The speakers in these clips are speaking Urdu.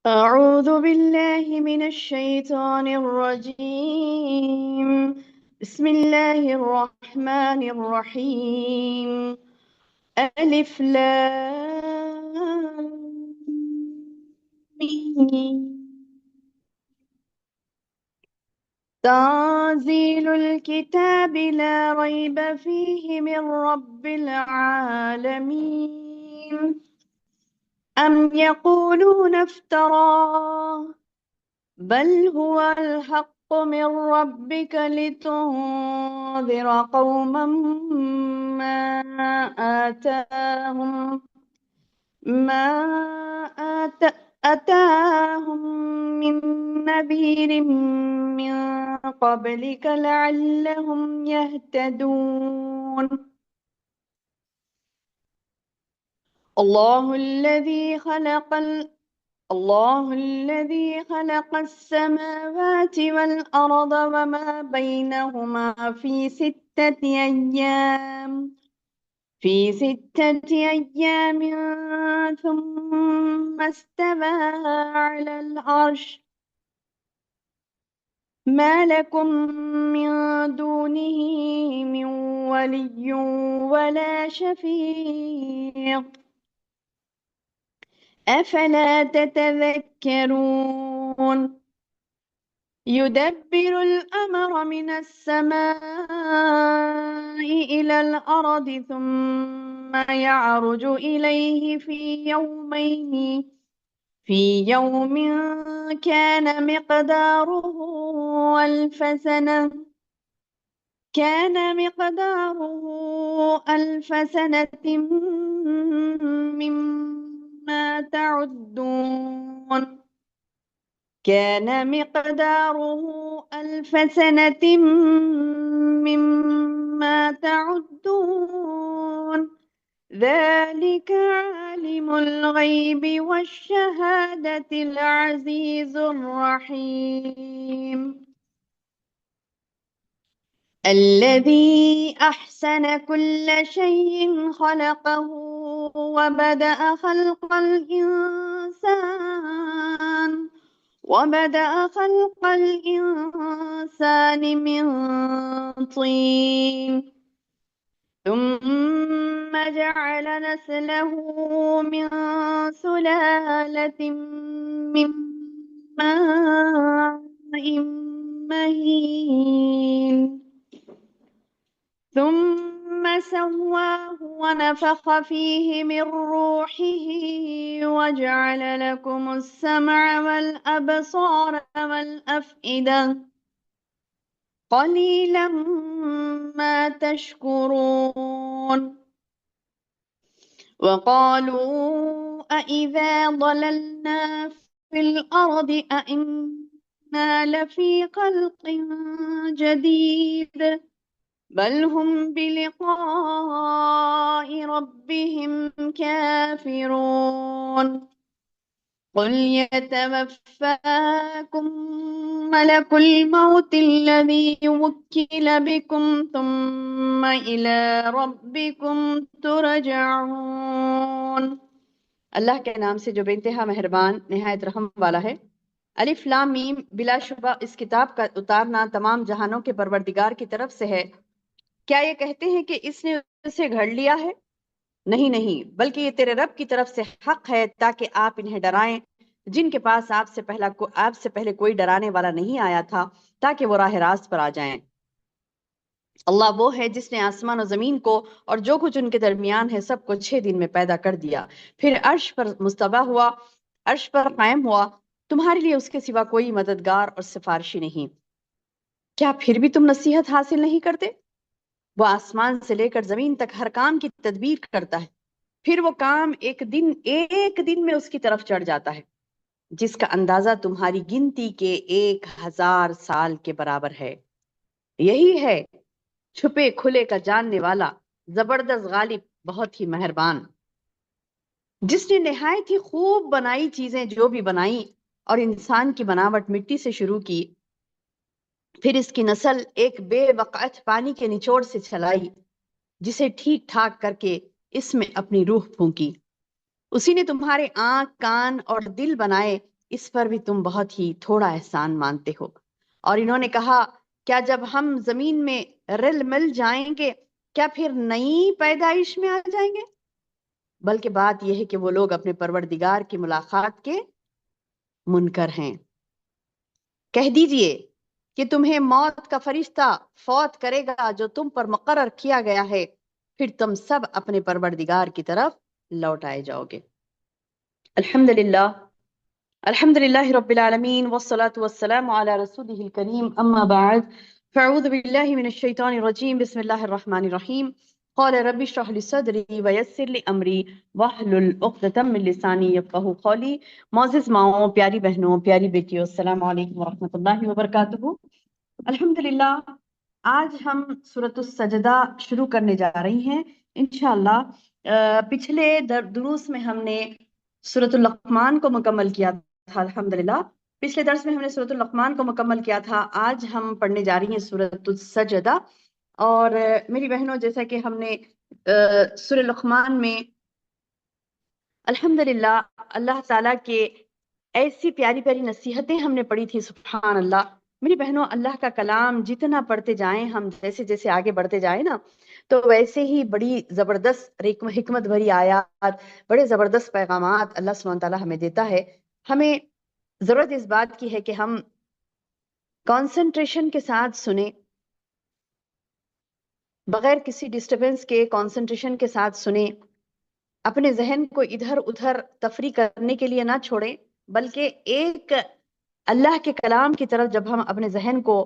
أعوذ بالله من الشيطان الرجيم. بسم الله الرحمن الرحيم. ألف لام ميم. تنزيل الكتاب لا ريب فيه من رب العالمين. أم يقولون افتراه بل هو الحق من ربك لتنذر قوما ما آتاهم ما آت- أتاهم من نذير من قبلك لعلهم يهتدون. الله الذي خلق السماوات والأرض وما بينهما في ستة أيام ثم استوى على العرش ما لكم من دونه من ولي ولا شفيع أفلا تتذكرون. يدبر الأمر من السماء إلى الأرض ثم يعرج إليه في يوم كان مقداره ألف سنة مما تعدون. كان مقداره ألف سنة مما تعدون. ذلك عالم الغيب والشهادة العزيز الرحيم. الذي أحسن كل شيء خلقه وبدأ خلق الإنسان من طين ثم جعل نسله من سلالة من ماء مهين ثم سواه ونفخ فيه من روحه وجعل لكم السمع والأبصار والأفئدة قليلا ما تشكرون. وقالوا أإذا ضللنا في الأرض أإنا لفي خلق جديد بل هم بلقاء ربهم كافرون. قل يتوفاكم ملك الموت الذي وكل بكم ثم إلى ربكم ترجعون. اللہ کے نام سے جو بے انتہا مہربان نہایت رحم والا ہے۔ الف لام میم، بلا شبہ اس کتاب کا اتارنا تمام جہانوں کے پروردگار کی طرف سے ہے۔ کیا یہ کہتے ہیں کہ اس نے اسے گھڑ لیا ہے؟ نہیں نہیں، بلکہ یہ تیرے رب کی طرف سے حق ہے تاکہ آپ انہیں ڈرائیں جن کے پاس آپ سے پہلے کوئی ڈرانے والا نہیں آیا تھا، تاکہ وہ راہ راست پر آ جائیں۔ اللہ وہ ہے جس نے آسمان و زمین کو اور جو کچھ ان کے درمیان ہے سب کو 6 دن میں پیدا کر دیا، پھر عرش پر مستوی ہوا، عرش پر قائم ہوا، تمہارے لیے اس کے سوا کوئی مددگار اور سفارشی نہیں۔ کیا پھر بھی تم نصیحت حاصل نہیں کرتے؟ وہ آسمان سے لے کر زمین تک ہر کام کی تدبیر کرتا ہے، پھر وہ کام ایک دن میں اس کی طرف چڑھ جاتا ہے، جس کا اندازہ تمہاری گنتی کے 1000 سال کے برابر ہے۔ یہی ہے چھپے کھلے کا جاننے والا، زبردست غالب، بہت ہی مہربان، جس نے نہایت ہی خوب بنائی چیزیں جو بھی بنائی اور انسان کی بناوٹ مٹی سے شروع کی، پھر اس کی نسل ایک بے وقعت پانی کے نچوڑ سے چلائی، جسے ٹھیک ٹھاک کر کے اس میں اپنی روح پھونکی۔ اسی نے تمہارے آنکھ، کان اور دل بنائے، اس پر بھی تم بہت ہی تھوڑا احسان مانتے ہو۔ اور انہوں نے کہا کیا جب ہم زمین میں رل مل جائیں گے کیا پھر نئی پیدائش میں آ جائیں گے؟ بلکہ بات یہ ہے کہ وہ لوگ اپنے پروردگار کی ملاقات کے منکر ہیں۔ کہہ دیجئے کہ تمہیں موت کا فرشتہ فوت کرے گا جو تم پر مقرر کیا گیا ہے، پھر تم سب اپنے پروردگار کی طرف لوٹ آئے جاؤ گے۔ الحمدللہ الحمدللہ رب العالمین والصلاة والسلام علی رسولہ الکریم، اما بعد فاعوذ باللہ من الشیطان الرجیم، بسم اللہ الرحمن الرحیم۔ قال رب اشرح لي صدری ویسر لي امری واحلل عقدۃ من لسانی یفقہوا قولی۔ معزز ماؤں، پیاری بہنوں، پیاری بیٹیوں، السلام علیکم ورحمۃ اللہ وبرکاتہ۔ الحمدللہ آج ہم سورۃ السجدہ شروع کرنے جا رہی ہیں انشاءاللہ۔ پچھلے دروس میں ہم نے سورۃ اللقمان کو مکمل کیا تھا۔ الحمدللہ پچھلے درس میں ہم نے سورۃ اللقمان کو مکمل کیا تھا۔ آج ہم پڑھنے جا رہی ہیں سورۃ السجدہ۔ اور میری بہنوں، جیسا کہ ہم نے سورۃ لقمان میں الحمدللہ اللہ تعالیٰ کے ایسی پیاری پیاری نصیحتیں ہم نے پڑھی تھی، سبحان اللہ۔ میری بہنوں، اللہ کا کلام جتنا پڑھتے جائیں ہم، جیسے جیسے آگے بڑھتے جائیں نا، تو ویسے ہی بڑی زبردست حکمت بھری آیات، بڑے زبردست پیغامات اللہ سبحانہ تعالیٰ ہمیں دیتا ہے۔ ہمیں ضرورت اس بات کی ہے کہ ہم کانسنٹریشن کے ساتھ سنیں، بغیر کسی ڈسٹربنس کے کانسنٹریشن کے ساتھ سنیں، اپنے ذہن کو ادھر ادھر تفریح کرنے کے لیے نہ چھوڑیں، بلکہ ایک اللہ کے کلام کی طرف جب ہم اپنے ذہن کو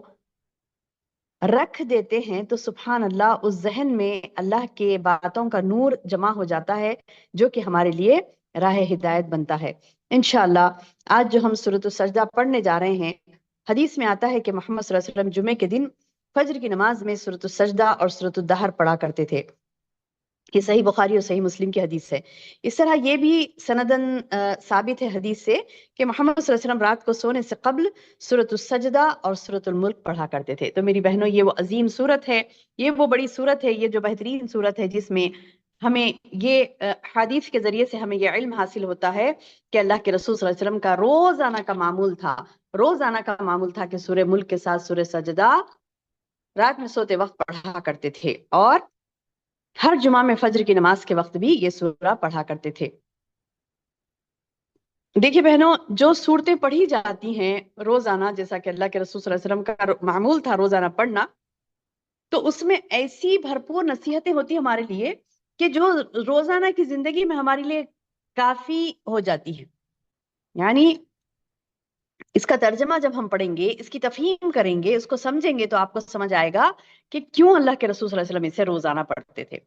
رکھ دیتے ہیں تو سبحان اللہ اس ذہن میں اللہ کے باتوں کا نور جمع ہو جاتا ہے، جو کہ ہمارے لیے راہ ہدایت بنتا ہے۔ انشاءاللہ آج جو ہم سورۃ السجدہ پڑھنے جا رہے ہیں، حدیث میں آتا ہے کہ محمد صلی اللہ علیہ وسلم جمعے کے دن فجر کی نماز میں سورۃ السجدہ اور سورۃ الدہر پڑھا کرتے تھے۔ یہ صحیح بخاری اور صحیح مسلم کی حدیث ہے۔ اس طرح یہ بھی سندن ثابت ہے حدیث سے کہ محمد صلی اللہ علیہ وسلم رات کو سونے سے قبل سورۃ السجدہ اور سورۃ الملک پڑھا کرتے تھے۔ تو میری بہنوں، یہ وہ عظیم سورت ہے، یہ وہ بڑی سورت ہے، یہ جو بہترین سورت ہے جس میں ہمیں یہ حدیث کے ذریعے سے ہمیں یہ علم حاصل ہوتا ہے کہ اللہ کے رسول صلی اللہ علیہ وسلم کا روزانہ کا معمول تھا کہ سورہ ملک کے ساتھ سورہ سجدہ رات میں سوتے وقت پڑھا کرتے تھے، اور ہر جمعہ میں فجر کی نماز کے وقت بھی یہ سورہ پڑھا کرتے تھے۔ دیکھیے بہنوں، جو صورتیں پڑھی جاتی ہیں روزانہ، جیسا کہ اللہ کے رسول صلی اللہ علیہ وسلم کا معمول تھا روزانہ پڑھنا، تو اس میں ایسی بھرپور نصیحتیں ہوتی ہیں ہمارے لیے کہ جو روزانہ کی زندگی میں ہمارے لیے کافی ہو جاتی ہیں۔ یعنی اس کا ترجمہ جب ہم پڑھیں گے، اس کی تفہیم کریں گے، اس کو سمجھیں گے، تو آپ کو سمجھ آئے گا کہ کیوں اللہ کے رسول صلی اللہ علیہ وسلم اسے روزانہ پڑھتے تھے۔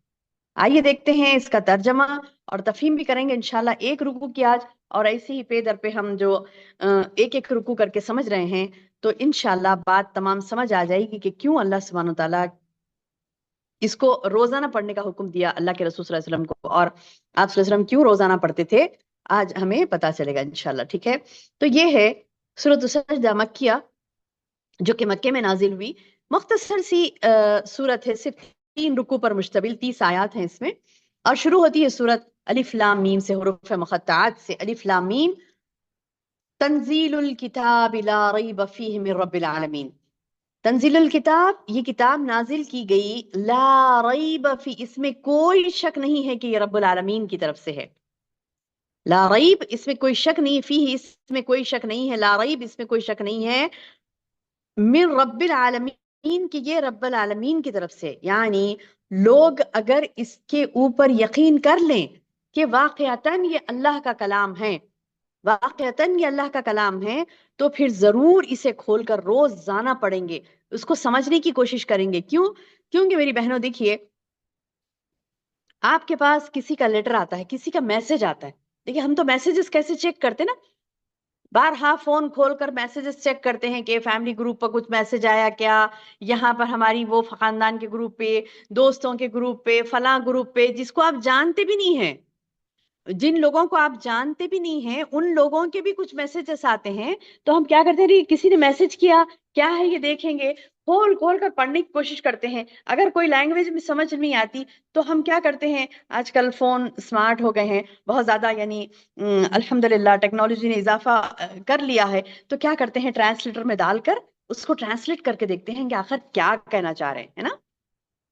آئیے دیکھتے ہیں اس کا ترجمہ اور تفہیم بھی کریں گے انشاءاللہ ایک رکوع کی آج، اور ایسے ہی پے در پہ ہم جو ایک ایک رکوع کر کے سمجھ رہے ہیں، تو انشاءاللہ بات تمام سمجھ آ جائے گی کہ کیوں اللہ سبحانہ وتعالیٰ اس کو روزانہ پڑھنے کا حکم دیا اللہ کے رسول صلی اللہ علیہ وسلم کو، اور آپ صلی اللہ علیہ وسلم کیوں روزانہ پڑھتے تھے، آج ہمیں پتا چلے گا انشاءاللہ۔ ٹھیک ہے، تو یہ ہے سورۃ السجدہ مکیہ، جو کہ مکے میں نازل ہوئی، مختصر سی سورت ہے، صرف 3 رکوع پر مشتمل، 30 آیات ہیں اس میں، اور شروع ہوتی ہے سورت الف لام میم سے، حروف مقطعات سے۔ الف لام میم، تنزیل الکتاب لا ریب فیہ من رب العالمین۔ تنزیل الکتاب، یہ کتاب نازل کی گئی، لا ریب فی، اس میں کوئی شک نہیں ہے کہ یہ رب العالمین کی طرف سے ہے۔ لا ریب، اس میں کوئی شک نہیں، فی، اس میں کوئی شک نہیں ہے، لا ریب، اس میں کوئی شک نہیں ہے، من رب العالمین، کی یہ رب العالمین کی طرف سے۔ یعنی لوگ اگر اس کے اوپر یقین کر لیں کہ واقعتاً یہ اللہ کا کلام ہے، واقعتاً یہ اللہ کا کلام ہے، تو پھر ضرور اسے کھول کر روزانہ پڑھیں گے، اس کو سمجھنے کی کوشش کریں گے۔ کیونکہ میری بہنوں دیکھیے، آپ کے پاس کسی کا لیٹر آتا ہے، کسی کا میسج آتا ہے، دیکھیے ہم تو میسیجز کیسے چیک کرتے نا، بارہا فون کھول کر میسیجز چیک کرتے ہیں کہ فیملی گروپ پر کچھ میسج آیا کیا، یہاں پر ہماری وہ خاندان کے گروپ پہ، دوستوں کے گروپ پہ، فلاں گروپ پہ، جس کو آپ جانتے بھی نہیں ہیں، جن لوگوں کو آپ جانتے بھی نہیں ہیں، ان لوگوں کے بھی کچھ میسیجز آتے ہیں، تو ہم کیا کرتے ہیں، کسی نے میسج کیا، کیا ہے یہ دیکھیں گے، کھول کھول کر پڑھنے کی کوشش کرتے ہیں. اگر کوئی لینگویج میں سمجھ نہیں آتی تو ہم کیا کرتے ہیں, آج کل فون اسمارٹ ہو گئے ہیں بہت زیادہ, یعنی الحمدللہ ٹیکنالوجی نے اضافہ کر لیا ہے, تو کیا کرتے ہیں ٹرانسلیٹر میں ڈال کر اس کو ٹرانسلیٹ کر کے دیکھتے ہیں کہ آخر کیا کہنا چاہ رہے ہیں, ہے نا.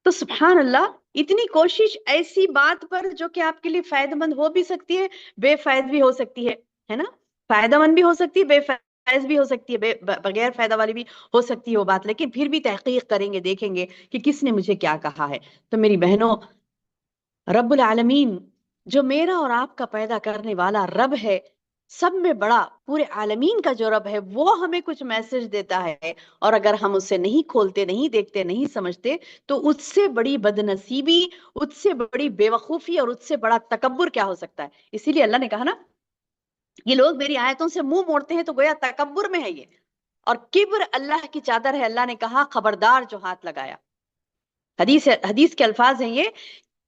تو سبحان اللہ, اتنی کوشش ایسی بات پر جو کہ آپ کے لیے فائدہ مند ہو بھی سکتی ہے, بے فائد بھی ہو سکتی ہے نا, فائدہ مند بھی ہو سکتی ہے, بے فائز بھی ہو سکتی ہے, بغیر فائدہ والی بھی ہو سکتی ہے وہ بات, لیکن پھر بھی تحقیق کریں گے, دیکھیں گے کہ کس نے مجھے کیا کہا ہے. تو میری بہنوں, رب العالمین جو میرا اور آپ کا پیدا کرنے والا رب ہے, سب میں بڑا پورے عالمین کا جو رب ہے, وہ ہمیں کچھ میسج دیتا ہے, اور اگر ہم اسے نہیں کھولتے, نہیں دیکھتے, نہیں سمجھتے, تو اس سے بڑی بدنصیبی, اس سے بڑی بے وقوفی اور اس سے بڑا تکبر کیا ہو سکتا ہے. اسی لیے اللہ نے کہا نا, یہ لوگ میری آیتوں سے منہ موڑتے ہیں تو گویا تکبر میں ہے یہ, اور کبر اللہ کی چادر ہے. اللہ نے کہا خبردار جو ہاتھ لگایا. حدیث کے الفاظ ہیں یہ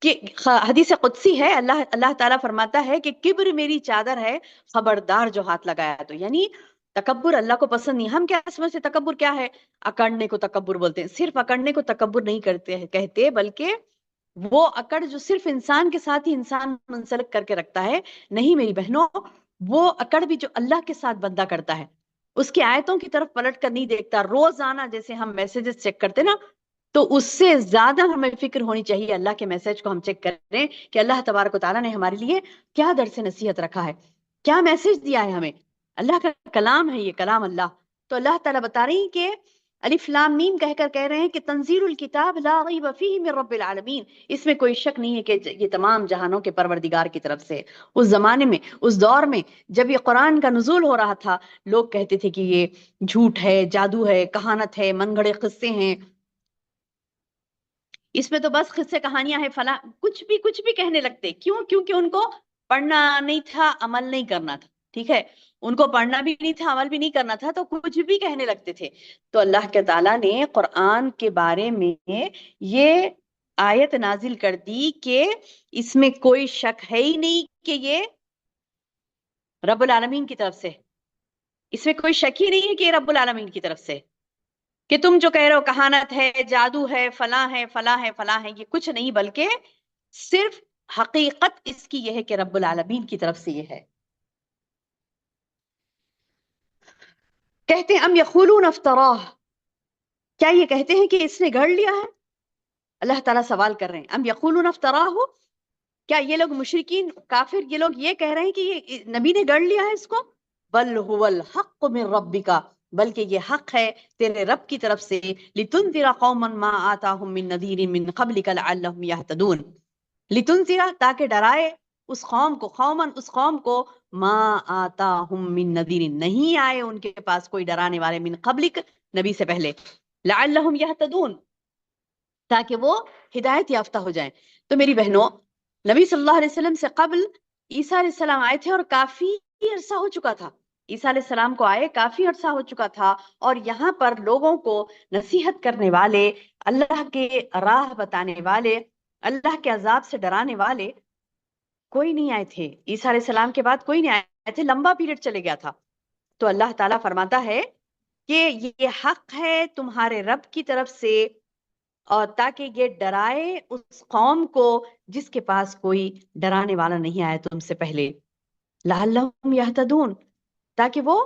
کہ حدیث قدسی ہے, اللہ تعالیٰ فرماتا ہے کہ کبر میری چادر ہے, خبردار جو ہاتھ لگایا. تو یعنی تکبر اللہ کو پسند نہیں. ہم کیا سمجھتے تکبر کیا ہے, اکڑنے کو تکبر بولتے ہیں. صرف اکڑنے کو تکبر نہیں کہتے, بلکہ وہ اکڑ جو صرف انسان کے ساتھ ہی انسان منسلک کر کے رکھتا ہے. نہیں میری بہنوں, وہ اکڑ بھی جو اللہ کے ساتھ بندہ کرتا ہے, اس کی آیتوں کی طرف پلٹ کر نہیں دیکھتا, روزانہ جیسے ہم میسیجز چیک کرتے نا, تو اس سے زیادہ ہمیں فکر ہونی چاہیے اللہ کے میسج کو ہم چیک کریں کہ اللہ تبارک و تعالیٰ نے ہمارے لیے کیا درس نصیحت رکھا ہے, کیا میسج دیا ہے ہمیں. اللہ کا کلام ہے یہ, کلام اللہ. تو اللہ تعالیٰ بتا رہی ہیں کہ الف لام میم کہہ رہے ہیں کہ تنزیل الکتاب لا ریب فیہ من رب العالمین, اس میں کوئی شک نہیں ہے کہ یہ تمام جہانوں کے پروردگار کی طرف سے. اس زمانے میں, اس دور میں جب یہ قرآن کا نزول ہو رہا تھا, لوگ کہتے تھے کہ یہ جھوٹ ہے, جادو ہے, کہانت ہے, من گھڑے قصے ہیں, اس میں تو بس قصے کہانیاں ہیں, فلاں, کچھ بھی کہنے لگتے. کیوں؟ کیونکہ ان کو پڑھنا نہیں تھا, عمل نہیں کرنا تھا. ٹھیک ہے, ان کو پڑھنا بھی نہیں تھا, عمل بھی نہیں کرنا تھا, تو کچھ بھی کہنے لگتے تھے. تو اللہ کے تعالیٰ نے قرآن کے بارے میں یہ آیت نازل کر دی کہ اس میں کوئی شک ہے ہی نہیں کہ یہ رب العالمین کی طرف سے, اس میں کوئی شک ہی نہیں ہے کہ یہ رب العالمین کی طرف سے. کہ تم جو کہہ رہے ہو کہانت ہے, جادو ہے, فلاں ہے, فلاں ہے, فلاں ہے, یہ کچھ نہیں, بلکہ صرف حقیقت اس کی یہ ہے کہ رب العالمین کی طرف سے یہ ہے. کہتے ہیں ام یقولون افتراہ, کیا یہ کہتے ہیں کہ اس نے گھڑ لیا ہے؟ اللہ تعالیٰ سوال کر رہے ہیں, ام یقولون افتراہ, کیا یہ لوگ مشرکین کافر یہ لوگ یہ کہہ رہے ہیں کہ یہ نبی نے گھڑ لیا ہے اس کو؟ بل هو الحق من ربک, بلکہ یہ حق ہے تیرے رب کی طرف سے. لتنذر قوما ما آتاهم من نذیر من قبلک لعلهم يهتدون, لتنذر تاکہ ڈرائے اس قوم کو, قومن اس قوم کو, ما آتاهم من نذیر نہیں آئے ان کے پاس کوئی ڈرانے والے, من قبلک نبی سے پہلے, لعلهم يهتدون تاکہ وہ ہدایت یافتہ ہو جائیں. تو میری بہنوں, نبی صلی اللہ علیہ وسلم سے قبل عیسیٰ علیہ السلام آئے تھے اور کافی عرصہ ہو چکا تھا. عیسیٰ علیہ السلام کو آئے کافی عرصہ ہو چکا تھا, اور یہاں پر لوگوں کو نصیحت کرنے والے, اللہ کے راہ بتانے والے, اللہ کے عذاب سے ڈرانے والے کوئی نہیں آئے تھے. عیسیٰ علیہ السلام کے بعد کوئی نہیں آئے تھے, لمبا پیریڈ چلے گیا تھا. تو اللہ تعالیٰ فرماتا ہے کہ یہ حق ہے تمہارے رب کی طرف سے, اور تاکہ یہ ڈرائے اس قوم کو جس کے پاس کوئی ڈرانے والا نہیں آیا تم سے پہلے, لعلہم یہتدون تاکہ وہ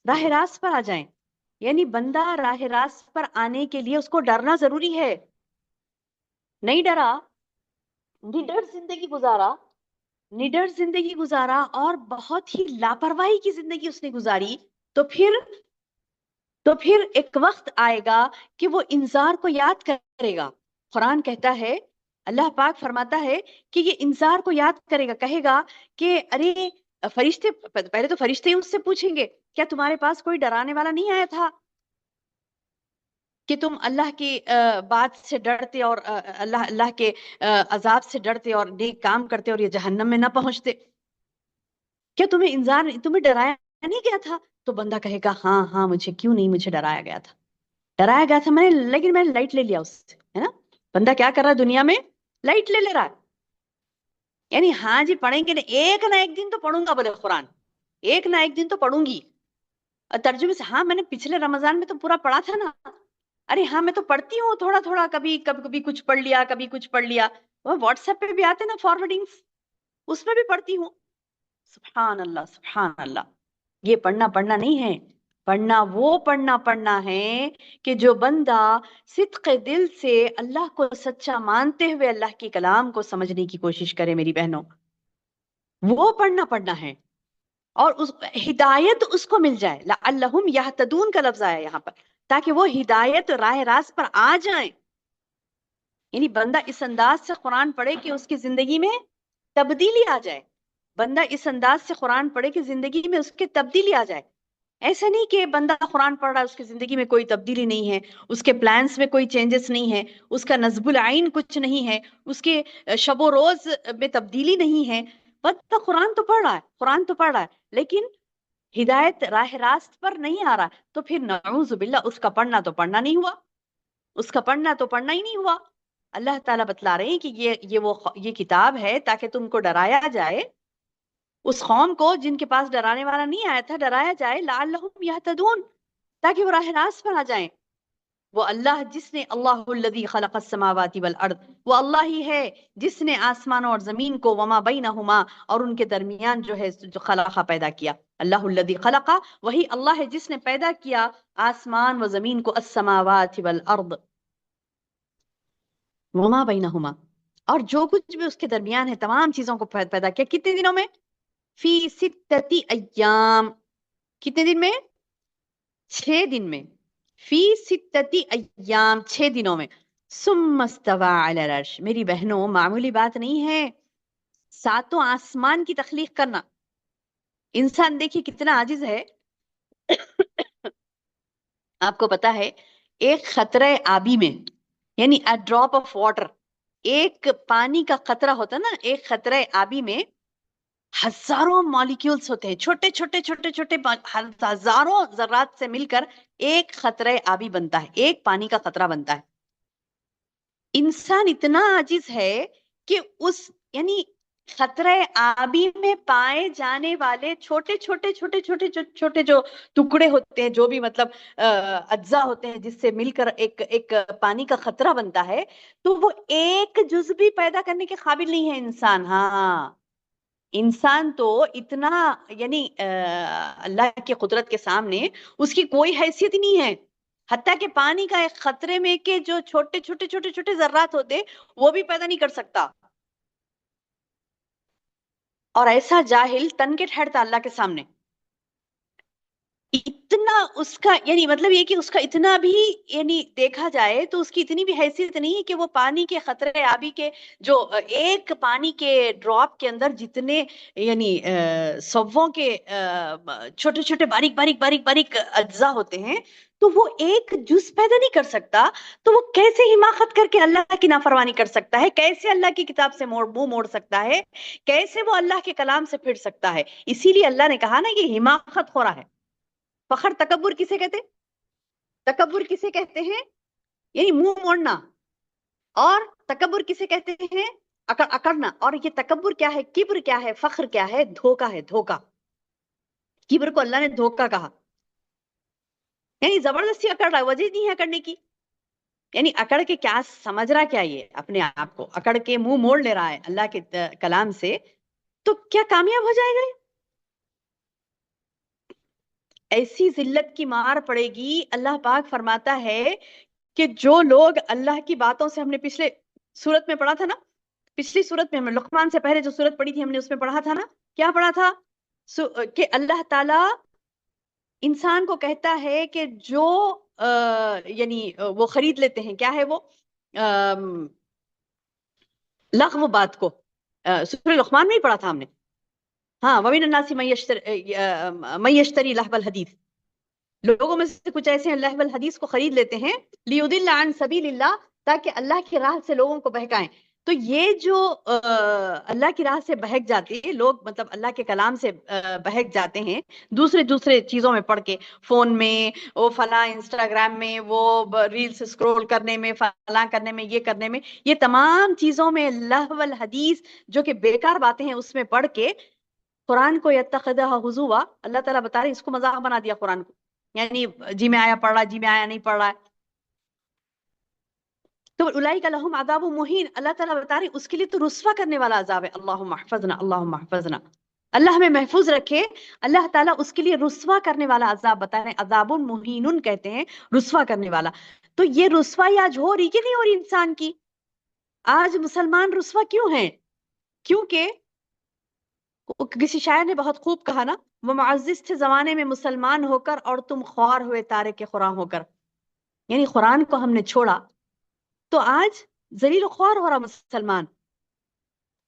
راہ راست پر آ جائیں. یعنی بندہ راہ راست پر آنے کے لیے اس کو ڈرنا ضروری ہے. نہیں ڈرا, نڈر زندگی گزارا اور بہت ہی لاپرواہی کی زندگی اس نے گزاری, تو پھر ایک وقت آئے گا کہ وہ انذار کو یاد کرے گا. قرآن کہتا ہے, اللہ پاک فرماتا ہے کہ یہ انذار کو یاد کرے گا, کہے گا کہ ارے فرشتے, پہلے تو فرشتے اس سے پوچھیں گے کیا تمہارے پاس کوئی ڈرانے والا نہیں آیا تھا کہ تم اللہ کی بات سے ڈرتے اور اللہ کے عذاب سے ڈرتے اور نیک کام کرتے اور یہ جہنم میں نہ پہنچتے؟ کیا تمہیں ڈرایا نہیں گیا تھا؟ تو بندہ کہے گا ہاں ہاں, مجھے ڈرایا گیا تھا لیکن میں نے لائٹ لے لیا اس سے, ہے نا. بندہ کیا کر رہا ہے دنیا میں؟ لائٹ لے رہا ہے. یعنی ہاں جی پڑھیں گے, ایک نہ ایک دن تو پڑھوں گا, بولے قرآن ایک نہ ایک دن تو پڑھوں گی. اور ترجمے سے, ہاں میں نے پچھلے رمضان میں تو پورا پڑھا تھا نا, ارے ہاں میں تو پڑھتی ہوں تھوڑا تھوڑا، کبھی کبھی کبھی کچھ پڑھ لیا، کبھی کچھ پڑھ لیا، وہ واٹس ایپ پہ بھی آتے نا فارورڈنگس، اس میں بھی پڑھتی ہوں۔ سبحان اللہ سبحان اللہ، یہ پڑھنا نہیں ہے، پڑھنا ہے کہ جو بندہ صدق دل سے اللہ کو سچا مانتے ہوئے اللہ کے کلام کو سمجھنے کی کوشش کرے میری بہنوں، وہ پڑھنا ہے، اور اس ہدایت اس کو مل جائے۔ لعلہم یہتدون کا لفظ آیا یہاں پر، تاکہ وہ ہدایت راہ راست پر آ جائیں۔ یعنی بندہ اس انداز سے قرآن پڑھے کہ اس کی زندگی میں تبدیلی آ جائے، بندہ اس انداز سے قرآن پڑھے کہ زندگی میں اس کے تبدیلی آ جائے۔ ایسا نہیں کہ بندہ قرآن پڑھ رہا ہے اس کی زندگی میں کوئی تبدیلی نہیں ہے، اس کے پلانس میں کوئی چینجز نہیں ہے، اس کا نصب العین کچھ نہیں ہے، اس کے شب و روز میں تبدیلی نہیں ہے، بندہ قرآن تو پڑھ رہا ہے لیکن ہدایت راہ راست پر نہیں آ رہا، تو پھر نعوذ باللہ اس کا پڑھنا تو پڑھنا نہیں ہوا، اس کا پڑھنا تو پڑھنا ہی نہیں ہوا۔ اللہ تعالیٰ بتلا رہے ہیں کہ یہ کتاب ہے تاکہ تم کو ڈرایا جائے، اس قوم کو جن کے پاس ڈرانے والا نہیں آیا تھا ڈرایا جائے، لعلہم یہتدون، تاکہ وہ راہ راست پر آ جائیں۔ وہ اللہ جس نے، اللہ الذی خلق السماوات والارض، وہ اللہ ہی ہے جس نے آسمانوں اور زمین کو، وما بینہما، اور ان کے درمیان جو ہے جو خلقہ پیدا کیا۔ اللہ الذی خلق، وہی اللہ ہے جس نے پیدا کیا آسمان و زمین کو، السماوات والارض وما بینہما، اور جو کچھ بھی اس کے درمیان ہے تمام چیزوں کو پیدا کیا کتنے دنوں میں؟ فی ستتی ایام، کتنے دن میں؟ 6 دن میں، فی ستتی ایام، 6 دنوں میں۔ ثم استوى علی العرش، میری بہنوں معمولی بات نہیں ہے 7 آسمان کی تخلیق کرنا۔ انسان دیکھیے کتنا عاجز ہے، آپ کو پتا ہے ایک قطرہ آبی میں، یعنی a drop of water، ایک پانی کا قطرہ ہوتا نا، ایک قطرہ آبی میں ہزاروں مالیکیولز ہوتے ہیں، چھوٹے چھوٹے چھوٹے چھوٹے ہزاروں ذرات سے مل کر ایک قطرہ آبی بنتا ہے، ایک پانی کا قطرہ بنتا ہے۔ انسان اتنا عاجز ہے کہ اس، یعنی قطرہ آبی میں پائے جانے والے چھوٹے چھوٹے چھوٹے چھوٹے چھوٹے جو ٹکڑے ہوتے ہیں، جو بھی مطلب اجزاء ہوتے ہیں جس سے مل کر ایک پانی کا قطرہ بنتا ہے، تو وہ ایک جز بھی پیدا کرنے کے قابل نہیں ہے انسان۔ ہاں انسان تو اتنا، یعنی اللہ کی قدرت کے سامنے اس کی کوئی حیثیت ہی نہیں ہے، حتیٰ کہ پانی کا ایک قطرے میں کے جو چھوٹے چھوٹے چھوٹے چھوٹے ذرات ہوتے وہ بھی پیدا نہیں کر سکتا۔ اور ایسا جاہل تن کے ٹھہرتا اللہ کے سامنے، اتنا اس کا، یعنی مطلب یہ کہ اس کا اتنا بھی، یعنی دیکھا جائے تو اس کی اتنی بھی حیثیت نہیں کہ وہ پانی کے قطرے آبی کے، جو ایک پانی کے ڈراپ کے اندر جتنے، یعنی سووں کے چھوٹے چھوٹے باریک باریک باریک باریک اجزاء ہوتے ہیں، تو وہ ایک جز پیدا نہیں کر سکتا، تو وہ کیسے حماقت کر کے اللہ کی نافرمانی کر سکتا ہے؟ کیسے اللہ کی کتاب سے منہ موڑ سکتا ہے؟ کیسے وہ اللہ کے کلام سے پھر سکتا ہے؟ اسی لیے اللہ نے کہا نا یہ حماقت خورا ہے۔ فخر تکبر کسے کہتے؟ تکبر کسے کہتے ہیں؟ یعنی منہ موڑنا۔ اور تکبر کسے کہتے ہیں؟ اکڑنا۔ اور یہ تکبر کیا ہے، کبر کیا ہے، فخر کیا ہے؟ دھوکا ہے، دھوکا۔ کبر کو اللہ نے دھوکا کہا، یعنی زبردستی اکڑ رہا ہے، وجہ نہیں ہے اکڑنے کی، یعنی اکڑ کے کیا سمجھ رہا، کیا یہ اپنے آپ کو اکڑ کے منہ موڑ لے رہا ہے اللہ کے کلام سے، تو کیا کامیاب ہو جائے گا؟ ایسی ذلت کی مار پڑے گی۔ اللہ پاک فرماتا ہے کہ جو لوگ اللہ کی باتوں سے، ہم نے پچھلے سورت میں پڑھا تھا نا، پچھلی سورت میں، ہم نے لقمان سے پہلے جو سورت پڑھی تھی ہم نے اس میں پڑھا تھا نا، کیا پڑھا تھا؟ کہ اللہ تعالی انسان کو کہتا ہے کہ جو یعنی وہ خرید لیتے ہیں، کیا ہے وہ لغو بات کو، سورہ لقمان میں ہی پڑھا تھا ہم نے، ہاں وَمِنَ النَّاسِ مَن يَشْتَرِي لَهْوَ الْحَدِيثِ، لوگوں میں سے کچھ ایسے ہیں لہو الحدیث کو خرید لیتے ہیں، لیضل عن سبیل اللہ، تاکہ اللہ کی راہ سے لوگوں کو بہکائیں۔ تو یہ جو اللہ کی راہ سے بہک جاتے ہیں لوگ، مطلب اللہ کے کلام سے بہک جاتے ہیں دوسرے چیزوں میں پڑھ کے، فون میں، وہ فلاں انسٹاگرام میں، وہ ریلز اسکرول کرنے میں، فلاں کرنے میں، یہ کرنے میں، یہ تمام چیزوں میں لہو الحدیث جو کہ بیکار باتیں ہیں اس میں پڑھ کے قرآن کو یتخذہ ہزوا، اللہ تعالیٰ بتا رہے اس کو مذاق بنا دیا قرآن کو، یعنی جی میں آیا پڑھ رہا ہے، جی میں آیا نہیں پڑھ رہا ہے۔ تو اولئک لہم عذاب مہین، اللہ تعالیٰ بتا رہے اس کے لیے تو رسوا کرنے والا عذاب ہے. اللہم احفظنا، اللہم احفظنا، اللہ ہمیں محفوظ رکھے. اللہ تعالیٰ اس کے لیے رسوا کرنے والا عذاب بتا رہے ہیں. عذاب مہین کہتے ہیں رسوا کرنے والا. تو یہ رسوائی آج ہو رہی کہ نہیں ہو رہی انسان کی؟ آج مسلمان رسوا کیوں ہیں؟ کیونکہ کسی شاعر نے بہت خوب کہا نا، وہ معزز تھے زمانے میں مسلمان ہو کر اور تم خوار ہوئے تارے کے قرآن ہو کر. یعنی قرآن کو ہم نے چھوڑا تو آج ذلیل و خوار ہو رہا مسلمان.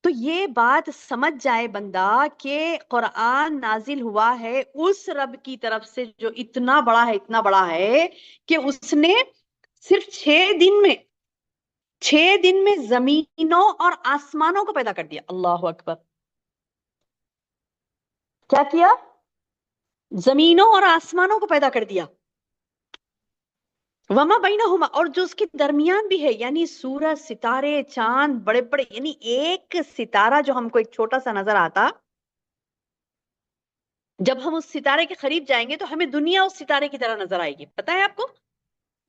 تو یہ بات سمجھ جائے بندہ کہ قرآن نازل ہوا ہے اس رب کی طرف سے جو اتنا بڑا ہے کہ اس نے صرف 6 دن میں زمینوں اور آسمانوں کو پیدا کر دیا. اللہ اکبر. کیا کیا؟ زمینوں اور آسمانوں کو پیدا کر دیا. وما بینہما، اور جو اس کے درمیان بھی ہے، یعنی سورج، ستارے، چاند، بڑے بڑے، یعنی ایک ستارہ جو ہم کو ایک چھوٹا سا نظر آتا، جب ہم اس ستارے کے قریب جائیں گے تو ہمیں دنیا اس ستارے کی طرح نظر آئے گی. پتہ ہے آپ کو،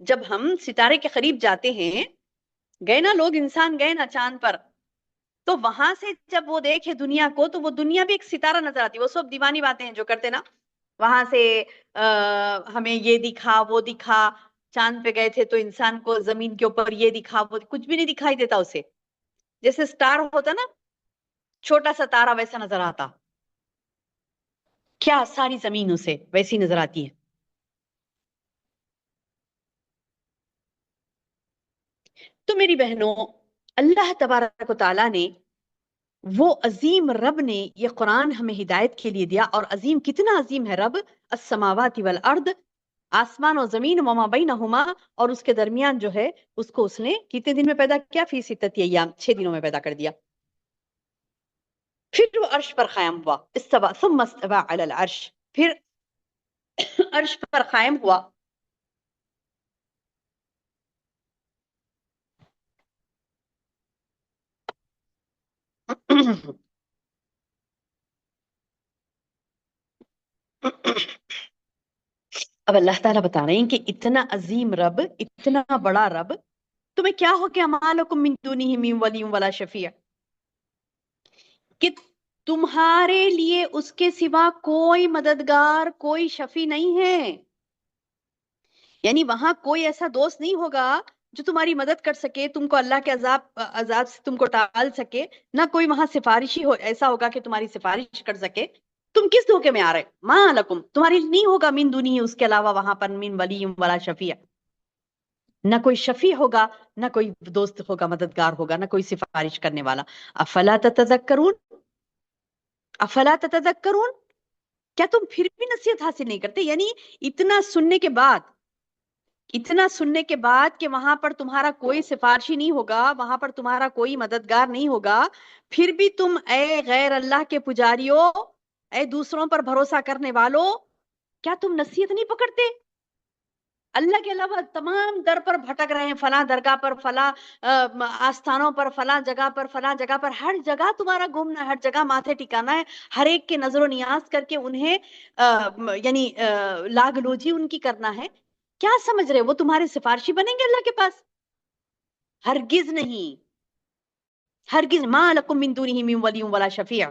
جب ہم ستارے کے قریب جاتے ہیں، گئے نا لوگ، انسان گئے نا چاند پر، تو وہاں سے جب وہ دیکھے دنیا کو تو وہ دنیا بھی ایک ستارہ نظر آتی. وہ سب دیوانی باتیں ہیں جو کرتے نا، وہاں سے ہمیں یہ دکھا وہ دکھا، چاند پہ گئے تھے تو انسان کو زمین کے اوپر یہ دکھا وہ، کچھ بھی نہیں دکھائی دیتا اسے. جیسے سٹار ہوتا نا، چھوٹا سا تارا ویسا نظر آتا. کیا ساری زمین اسے ویسی نظر آتی ہے. تو میری بہنوں، اللہ تبارک و تعالیٰ نے، وہ عظیم رب نے یہ قرآن ہمیں ہدایت کے لیے دیا. اور عظیم کتنا عظیم ہے رب، السماوات والارض، آسمان و زمین، وما بینہما، اور اس کے درمیان جو ہے اس کو اس نے کتنے دن میں پیدا کیا؟ فی ستۃ ایام، 6 دنوں میں پیدا کر دیا. پھر وہ عرش پر قائم ہوا، استوى ثم استوى علی العرش، پھر عرش پر قائم ہوا. اب اللہ تعالیٰ بتا رہے ہیں کہ اتنا عظیم رب، اتنا بڑا رب، تمہیں کیا ہو کہ ما لکم من دونہ من ولی ولا شفیع، کہ تمہارے لیے اس کے سوا کوئی مددگار، کوئی شفیع نہیں ہے. یعنی وہاں کوئی ایسا دوست نہیں ہوگا جو تمہاری مدد کر سکے، تم کو اللہ کے عذاب سے تم کو ٹال سکے. نہ کوئی وہاں سفارشی ایسا ہوگا کہ تمہاری سفارش کر سکے. تم کس دھوکے میں آ رہے؟ ما لکم، تمہاری نہیں ہوگا من دونہ، اس کے علاوہ وہاں پر من ولی ولا شفیع، نہ کوئی شفیع ہوگا، نہ کوئی دوست ہوگا، مددگار ہوگا، نہ کوئی سفارش کرنے والا. افلا تتذکرون، افلا تتذکرون، کیا تم پھر بھی نصیحت حاصل نہیں کرتے؟ یعنی اتنا سننے کے بعد کہ وہاں پر تمہارا کوئی سفارشی نہیں ہوگا، وہاں پر تمہارا کوئی مددگار نہیں ہوگا، پھر بھی تم اے غیر اللہ کے پجاریوں، اے دوسروں پر بھروسہ کرنے والوں، کیا تم نصیحت نہیں پکڑتے؟ اللہ کے علاوہ تمام در پر بھٹک رہے ہیں، فلاں درگاہ پر، فلاں آستانوں پر، فلاں جگہ پر، فلاں جگہ پر، ہر جگہ تمہارا گھومنا ہے، ہر جگہ ماتھے ٹکانا ہے، ہر ایک کے نظر و نیاز کر کے انہیں یعنی لاگ لوجی ان کی کرنا ہے. کیا سمجھ رہے وہ تمہارے سفارشی بنیں گے اللہ کے پاس؟ ہرگز نہیں، ہرگز. ما لکم من دونہ من ولی ولا شفیع.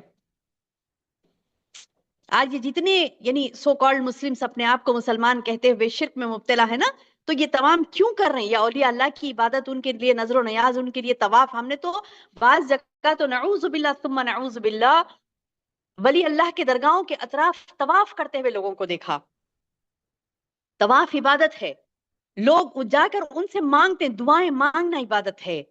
آج یہ جتنے یعنی سو کالڈ مسلمس اپنے آپ کو مسلمان کہتے ہوئے شرک میں مبتلا ہے نا، تو یہ تمام کیوں کر رہے ہیں؟ یا اولیاء اللہ کی عبادت، ان کے لیے نظر و نیاز، ان کے لیے طواف. ہم نے تو بعض جگہ تو نعوذ باللہ ثم نعوذ باللہ ولی اللہ کے درگاہوں کے اطراف طواف کرتے ہوئے لوگوں کو دیکھا. طواف عبادت ہے، لوگ جا کر ان سے مانگتے ہیں، دعائیں مانگنا عبادت ہے،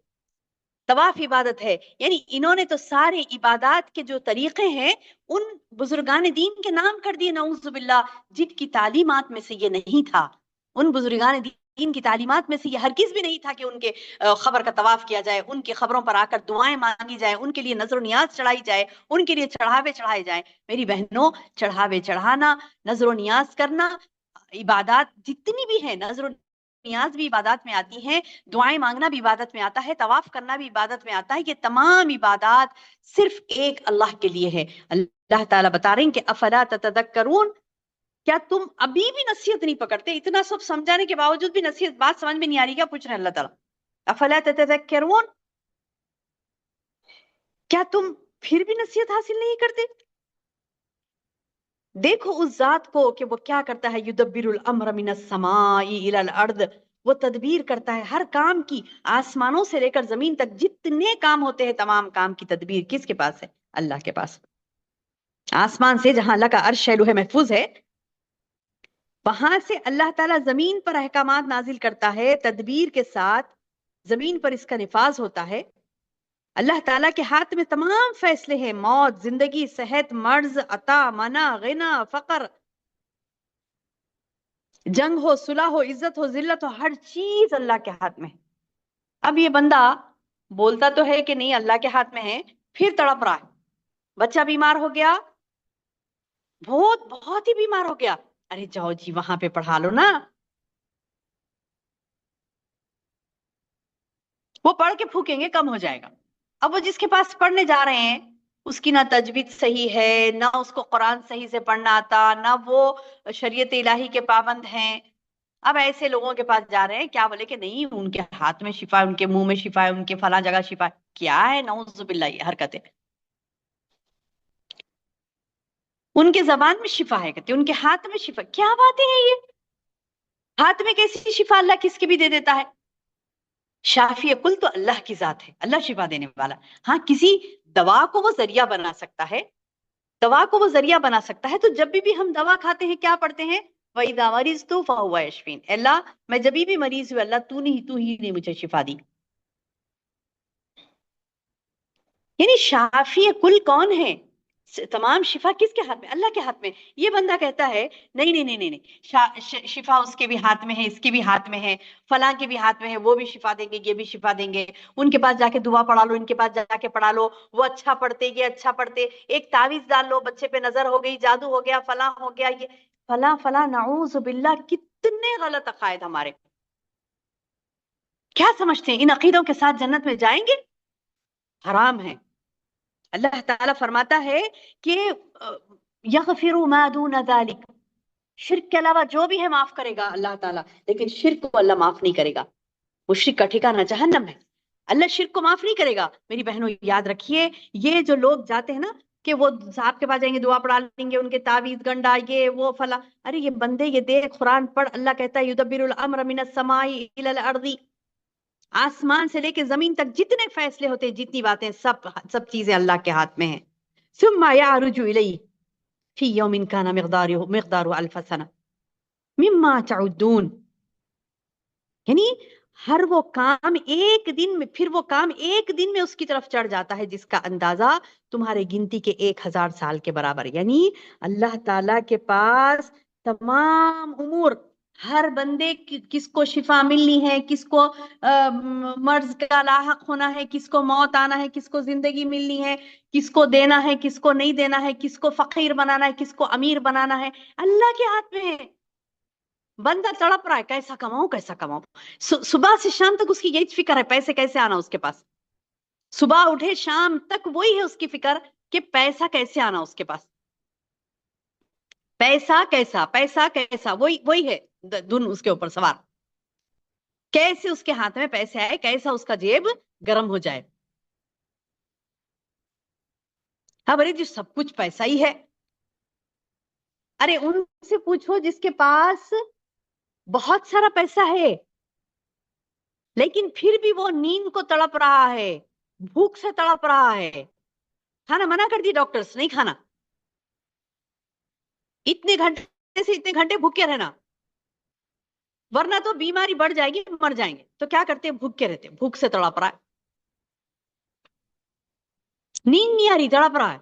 طواف عبادت ہے. یعنی انہوں نے تو سارے عبادات کے جو طریقے ہیں ان بزرگان دین کے نام کر دیے، نعوذ باللہ، جن کی تعلیمات میں سے یہ نہیں تھا. ان بزرگان دین کی تعلیمات میں سے یہ ہرگز بھی نہیں تھا کہ ان کے خبر کا طواف کیا جائے، ان کے خبروں پر آ کر دعائیں مانگی جائیں، ان کے لیے نظر و نیاز چڑھائی جائے، ان کے لیے چڑھاوے چڑھائے جائیں. میری بہنوں، چڑھاوے چڑھانا، نظر و نیاز کرنا، عبادات جتنی بھی ہیں، نظر و نیاز بھی عبادات میں آتی ہیں، دعائیں مانگنا بھی عبادت میں آتا ہے، طواف کرنا بھی عبادت میں آتا ہے. یہ تمام عبادات صرف ایک اللہ کے لیے ہے. اللہ تعالیٰ بتا رہے ہیں کہ افلا تتذکرون، کیا تم ابھی بھی نصیحت نہیں پکڑتے؟ اتنا سب سمجھانے کے باوجود بھی نصیحت، بات سمجھ میں نہیں آ رہی کیا؟ پوچھ رہے ہیں اللہ تعالیٰ. افلا تتذکرون، کیا تم پھر بھی نصیحت حاصل نہیں کرتے؟ دیکھو اس ذات کو کہ وہ کیا کرتا ہے، یدبر الامر من السماء الى الارض، وہ تدبیر کرتا ہے ہر کام کی، آسمانوں سے لے کر زمین تک جتنے کام ہوتے ہیں تمام کام کی تدبیر کس کے پاس ہے؟ اللہ کے پاس۔ آسمان سے جہاں اللہ کا عرش ہے، لوح محفوظ ہے، وہاں سے اللہ تعالیٰ زمین پر احکامات نازل کرتا ہے تدبیر کے ساتھ، زمین پر اس کا نفاذ ہوتا ہے۔ اللہ تعالیٰ کے ہاتھ میں تمام فیصلے ہیں، موت، زندگی، صحت، مرض، عطا، منع، غنا، فقر، جنگ ہو، صلح ہو، عزت ہو، ذلت ہو، ہر چیز اللہ کے ہاتھ میں ہے۔ اب یہ بندہ بولتا تو ہے کہ نہیں اللہ کے ہاتھ میں ہے، پھر تڑپ رہا ہے، بچہ بیمار ہو گیا، بہت ہی بیمار ہو گیا، ارے جاؤ جی وہاں پہ پڑھا لو نا، وہ پڑھ کے پھونکیں گے کم ہو جائے گا۔ اب وہ جس کے پاس پڑھنے جا رہے ہیں اس کی نہ تجوید صحیح ہے، نہ اس کو قرآن صحیح سے پڑھنا آتا، نہ وہ شریعت الہی کے پابند ہیں، اب ایسے لوگوں کے پاس جا رہے ہیں، کیا بولے کہ نہیں ان کے ہاتھ میں شفا ہے، ان کے منہ میں شفا ہے، ان کے فلاں جگہ شفا ہے، کیا ہے نعوذ باللہ یہ حرکتیں، ان کے زبان میں شفا ہے کہتے، ان کے ہاتھ میں شفا، کیا باتیں ہیں یہ؟ ہاتھ میں کیسی شفا اللہ کس کے بھی دے دیتا ہے؟ شافی کل تو اللہ کی ذات ہے، اللہ شفا دینے والا، ہاں کسی دوا کو وہ ذریعہ بنا سکتا ہے، دوا کو وہ ذریعہ بنا سکتا ہے، تو جب بھی ہم دوا کھاتے ہیں کیا پڑھتے ہیں؟ وَإِذَا مَرِضْتُ فَهُوَ يَشْفِينِ، اللہ میں جب بھی مریض ہوں اللہ تو ہی نے مجھے شفا دی۔ یعنی شافی کل کون ہے؟ تمام شفا کس کے ہاتھ میں؟ اللہ کے ہاتھ میں۔ یہ بندہ کہتا ہے نہیں نہیں نہیں نہیں نہیں، شفا اس کے بھی ہاتھ میں ہے، اس کے بھی ہاتھ میں ہے، فلاں کے بھی ہاتھ میں ہے، وہ بھی شفا دیں گے، یہ بھی شفا دیں گے، ان کے پاس جا کے دعا پڑھا لو، ان کے پاس جا کے پڑھا لو، وہ اچھا پڑھتے، یہ اچھا پڑھتے، ایک تعویذ ڈال لو بچے پہ نظر ہو گئی، جادو ہو گیا، فلاں ہو گیا، یہ فلاں فلاں، نعوذ باللہ، کتنے غلط عقائد ہمارے۔ کیا سمجھتے ہیں ان عقیدوں کے ساتھ جنت میں جائیں گے؟ حرام ہے۔ اللہ تعالیٰ فرماتا ہے کہ یغفر ما دون ذلک، شرک کے علاوہ جو بھی ہے معاف کرے گا اللہ تعالیٰ، لیکن شرک کو اللہ معاف نہیں کرے گا، وہ شرک کا ٹھکانہ جہنم ہے، اللہ شرک کو معاف نہیں کرے گا۔ میری بہنوں یاد رکھیے، یہ جو لوگ جاتے ہیں نا کہ وہ صاحب کے پاس جائیں گے، دعا پڑھا لیں گے، ان کے تعویذ گنڈا یہ وہ فلاں، ارے یہ بندے یہ دیکھ قرآن پڑھ، اللہ کہتا ہے یدبر الامر من السماء الى الارض، آسمان سے لے کے زمین تک جتنے فیصلے ہوتے ہیں، جتنی باتیں، سب چیزیں اللہ کے ہاتھ میں ہیں۔ ثم يعرج الیہ فی یوم کان مقدارہ الف سنہ مما تعدون، یعنی ہر وہ کام ایک دن میں، پھر وہ کام ایک دن میں اس کی طرف چڑھ جاتا ہے جس کا اندازہ تمہارے گنتی کے 1000 سال کے برابر، یعنی اللہ تعالی کے پاس تمام امور، ہر بندے کس کو شفا ملنی ہے، کس کو مرض کا لاحق ہونا ہے، کس کو موت آنا ہے، کس کو زندگی ملنی ہے، کس کو دینا ہے، کس کو نہیں دینا ہے، کس کو فقیر بنانا ہے، کس کو امیر بنانا ہے، اللہ کے ہاتھ میں ہے۔ بندہ تڑپ رہا ہے کیسا کماؤں کیسا کماؤں، صبح سے شام تک اس کی یہی فکر ہے پیسے کیسے آنا اس کے پاس، صبح اٹھے شام تک وہی ہے اس کی فکر کہ پیسہ کیسے آنا اس کے پاس، پیسہ کیسا، وہی ہے دن اس کے اوپر سوار، کیسے اس کے ہاتھ میں پیسے آئے، کیسا اس کا جیب گرم ہو جائے۔ اب ارے جو سب کچھ پیسہ ہی ہے، ارے ان سے پوچھو جس کے پاس بہت سارا پیسہ ہے لیکن پھر بھی وہ نیند کو تڑپ رہا ہے، بھوک سے تڑپ رہا ہے، کھانا منع کر دی ڈاکٹرز نہیں کھانا، اتنے گھنٹے سے اتنے گھنٹے بھوکے رہنا ورنہ تو بیماری بڑھ جائے گی، مر جائیں گے، تو کیا کرتے ہیں بھوکے رہتے، بھوک سے تڑپ رہا ہے، نیند نہیں آ رہی، تڑپ رہا ہے،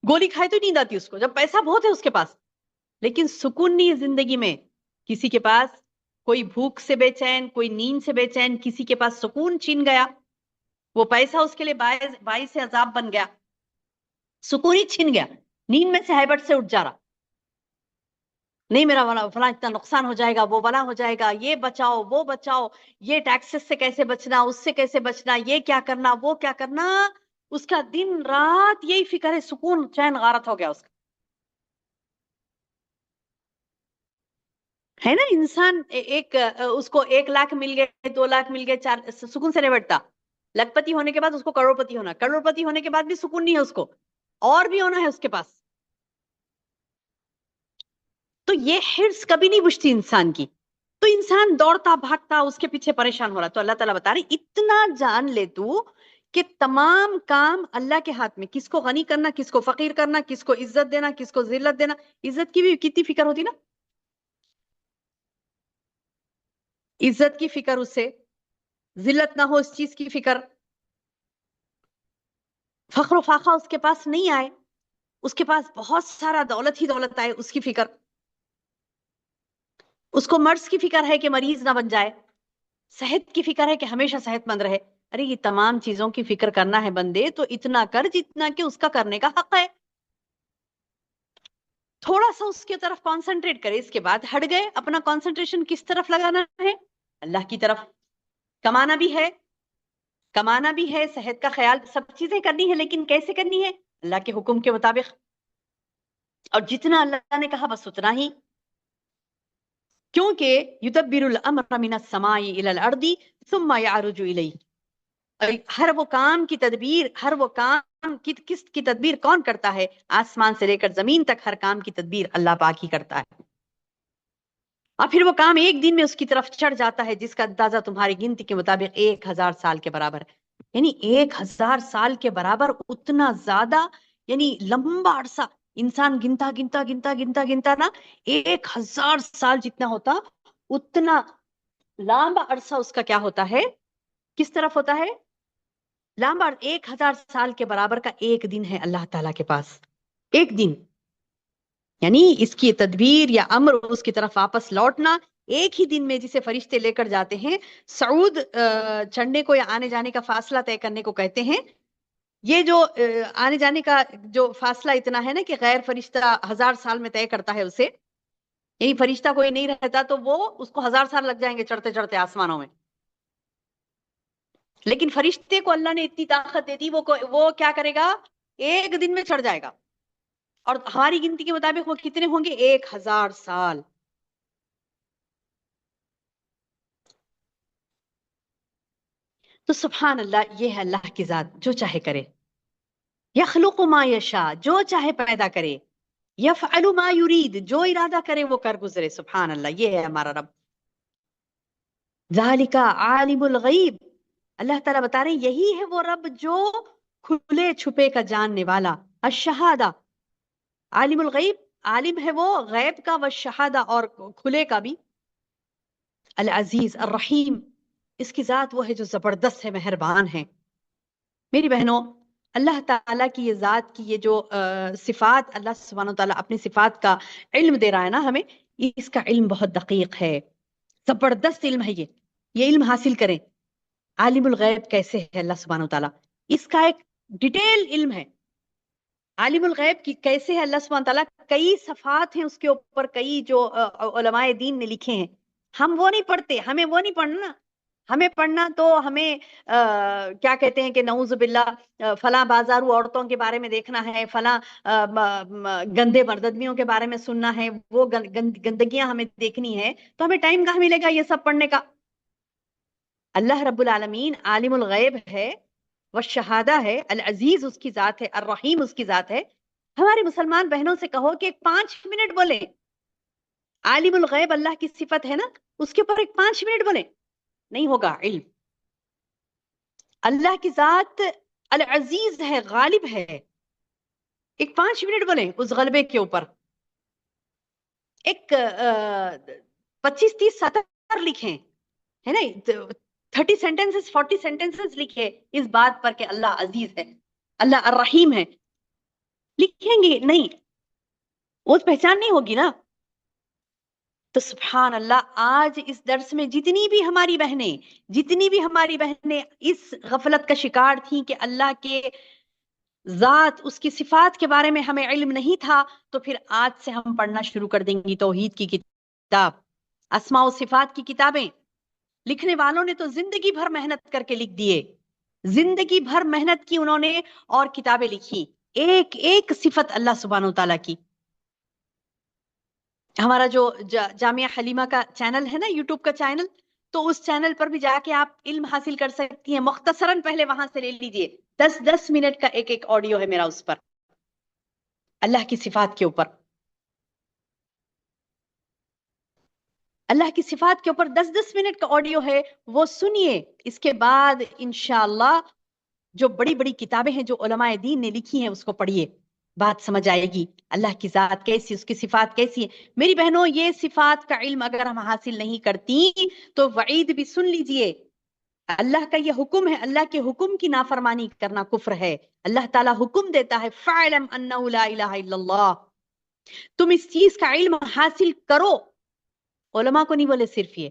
گولی کھائے تو نیند آتی اس کو، جب پیسہ بہت ہے اس کے پاس، لیکن سکون نہیں ہے زندگی میں۔ کسی کے پاس کوئی بھوک سے بے چین، کوئی نیند سے بے چین، کسی کے پاس سکون چھین گیا، وہ پیسہ اس کے لیے باعث عذاب بن گیا، سکون ہی چھن گیا، نیند میں سے ہیبٹ سے اٹھ جا رہا، نہیں میرا فلاں اتنا نقصان ہو جائے گا، وہ بلا ہو جائے گا، یہ بچاؤ وہ بچاؤ، یہ ٹیکسز سے کیسے بچنا، اس سے کیسے بچنا، یہ کیا کرنا وہ کیا کرنا، اس کا دن رات یہی فکر ہے، سکون چین غارت ہو گیا اس کا۔ ہے نا. انسان ایک اس کو 1 لاکھ مل گئے، 2 لاکھ مل گئے، 4 سکون سے نہیں بیٹھتا. لکھپتی ہونے کے بعد اس کو کروڑپتی ہونا، کروڑپتی ہونے کے بعد بھی سکون نہیں ہے اس کو، اور بھی ہونا ہے اس کے پاس. تو یہ حرص کبھی نہیں بجھتی انسان کی. تو انسان دوڑتا بھاگتا اس کے پیچھے پریشان ہو رہا. تو اللہ تعالیٰ بتا رہے اتنا جان لے تو کہ تمام کام اللہ کے ہاتھ میں. کس کو غنی کرنا، کس کو فقیر کرنا، کس کو عزت دینا، کس کو ذلت دینا. عزت کی بھی کتنی فکر ہوتی نا، عزت کی فکر اسے، ذلت نہ ہو اس چیز کی فکر، فخر و فاقہ اس کے پاس نہیں آئے، اس کے پاس بہت سارا دولت ہی دولت آئے اس کی فکر. اس کو مرض کی فکر ہے کہ مریض نہ بن جائے، صحت کی فکر ہے کہ ہمیشہ صحت مند رہے. ارے یہ تمام چیزوں کی فکر کرنا ہے بندے تو اتنا کر جتنا کہ اس کا کرنے کا حق ہے. تھوڑا سا اس کی طرف کانسنٹریٹ کرے، اس کے بعد ہٹ گئے. اپنا کانسنٹریشن کس طرف لگانا ہے؟ اللہ کی طرف. کمانا بھی ہے، کمانا بھی ہے، صحت کا خیال، سب چیزیں کرنی ہے، لیکن کیسے کرنی ہے؟ اللہ کے حکم کے مطابق. اور جتنا اللہ نے کہا بس اتنا ہی. کیونکہ یدبر الامر من السماء الى الارض ثم يعرج الیہ. ہر وہ کام کی تدبیر، ہر وہ کام کس کی تدبیر کون کرتا ہے؟ آسمان سے لے کر زمین تک ہر کام کی تدبیر اللہ پاک ہی کرتا ہے. اور پھر وہ کام ایک دن میں اس کی طرف چڑھ جاتا ہے جس کا اندازہ تمہاری گنتی کے مطابق 1000 سال کے برابر ہے. یعنی 1000 سال کے برابر اتنا زیادہ، یعنی لمبا عرصہ. انسان گنتا گنتا گنتا گنتا گنتا نا 1000 سال جتنا ہوتا، اتنا لمبا عرصہ اس کا کیا ہوتا ہے؟ کس طرف ہوتا ہے؟ لمبا. 1000 سال کے برابر کا ایک دن ہے اللہ تعالیٰ کے پاس. ایک دن، یعنی اس کی تدبیر یا امر اس کی طرف واپس لوٹنا ایک ہی دن میں، جسے فرشتے لے کر جاتے ہیں. سعود چڑھنے کو یا آنے جانے کا فاصلہ طے کرنے کو کہتے ہیں. یہ جو آنے جانے کا جو فاصلہ اتنا ہے نا کہ غیر فرشتہ 1000 سال میں طے کرتا ہے اسے. یعنی فرشتہ کوئی نہیں رہتا تو وہ اس کو 1000 سال لگ جائیں گے چڑھتے چڑھتے آسمانوں میں. لیکن فرشتے کو اللہ نے اتنی طاقت دے دی، وہ کیا کرے گا؟ ایک دن میں چڑھ جائے گا. اور ہماری گنتی کے مطابق وہ کتنے ہوں گے؟ 1000 سال. تو سبحان اللہ، یہ ہے اللہ کی ذات، جو چاہے کرے. یخلق ما یشاء، جو چاہے پیدا کرے. یفعل ما یرید، جو ارادہ کرے وہ کر گزرے. سبحان اللہ، یہ ہے ہمارا رب. ذالک عالم الغیب، اللہ تعالیٰ بتا رہے ہیں یہی ہے وہ رب جو کھلے چھپے کا جاننے والا. الشہادہ، عالم الغیب، عالم ہے وہ غیب کا، والشہادہ اور کھلے کا بھی. العزیز الرحیم، اس کی ذات وہ ہے جو زبردست ہے، مہربان ہے. میری بہنوں، اللہ تعالیٰ کی یہ ذات کی یہ جو صفات، اللہ سبحانہ وتعالیٰ اپنی صفات کا علم دے رہا ہے نا ہمیں، اس کا علم بہت دقیق ہے، زبردست علم ہے. یہ علم حاصل کریں. عالم الغیب کیسے ہے اللہ سبحانہ وتعالیٰ، اس کا ایک ڈیٹیل علم ہے. عالم الغیب کی کیسے ہے اللہ سبحانہ وتعالیٰ، کئی صفات ہیں اس کے اوپر، کئی جو علماء دین نے لکھے ہیں. ہم وہ نہیں پڑھتے، ہمیں وہ نہیں پڑھنا. ہمیں پڑھنا تو ہمیں کیا کہتے ہیں کہ نعوذ باللہ فلاں بازارو عورتوں کے بارے میں دیکھنا ہے، فلاں گندے مرددمیوں کے بارے میں سننا ہے، وہ گندگیاں ہمیں دیکھنی ہے. تو ہمیں ٹائم کہاں ملے گا یہ سب پڑھنے کا؟ اللہ رب العالمین عالم الغیب ہے، والشہادہ ہے، العزیز اس کی ذات ہے، الرحیم اس کی ذات ہے. ہمارے مسلمان بہنوں سے کہو کہ 5 منٹ بولیں. عالم الغیب اللہ کی صفت ہے نا، اس کے اوپر 5 منٹ بولیں، نہیں ہوگا علم. اللہ کی ذات العزیز ہے، غالب ہے. 5 منٹ بولیں اس غلبے کے اوپر. 25 30 سطر لکھیں، ہے نا، 30 سینٹینسز 40 سینٹینسز لکھے اس بات پر کہ اللہ عزیز ہے، اللہ الرحیم ہے. لکھیں گے نہیں، وہ پہچان نہیں ہوگی نا. تو سبحان اللہ، آج اس درس میں جتنی بھی ہماری بہنیں اس غفلت کا شکار تھیں کہ اللہ کے ذات، اس کی صفات کے بارے میں ہمیں علم نہیں تھا، تو پھر آج سے ہم پڑھنا شروع کر دیں گی توحید کی کتاب، اسماء و صفات کی کتابیں. لکھنے والوں نے تو زندگی بھر محنت کر کے لکھ دیے، زندگی بھر محنت کی انہوں نے اور کتابیں لکھی، ایک ایک صفت اللہ سبحانہ و تعالیٰ کی. ہمارا جو جامعہ حلیمہ کا چینل ہے نا، یوٹیوب کا چینل، تو اس چینل پر بھی جا کے آپ علم حاصل کر سکتی ہیں. مختصراً پہلے وہاں سے لے لیجئے، 10 منٹ کا ایک آڈیو ہے میرا اس پر، اللہ کی صفات کے اوپر. اللہ کی صفات کے اوپر 10 منٹ کا آڈیو ہے، وہ سنیے. اس کے بعد انشاءاللہ جو بڑی بڑی کتابیں ہیں جو علماء دین نے لکھی ہیں اس کو پڑھیے، بات سمجھ آئے گی. اللہ کی ذات کیسی، اس کی صفات کیسی ہیں. میری بہنوں، یہ صفات کا علم اگر ہم حاصل نہیں کرتی تو وعید بھی سن لیجئے. اللہ کا یہ حکم ہے، اللہ کے حکم کی نافرمانی کرنا کفر ہے. اللہ تعالیٰ حکم دیتا ہے فَاعْلَمْ أَنَّهُ لَا إِلَهَ إِلَّا اللَّهُ. تم اس چیز کا علم حاصل کرو. علماء کو نہیں بولے صرف یہ.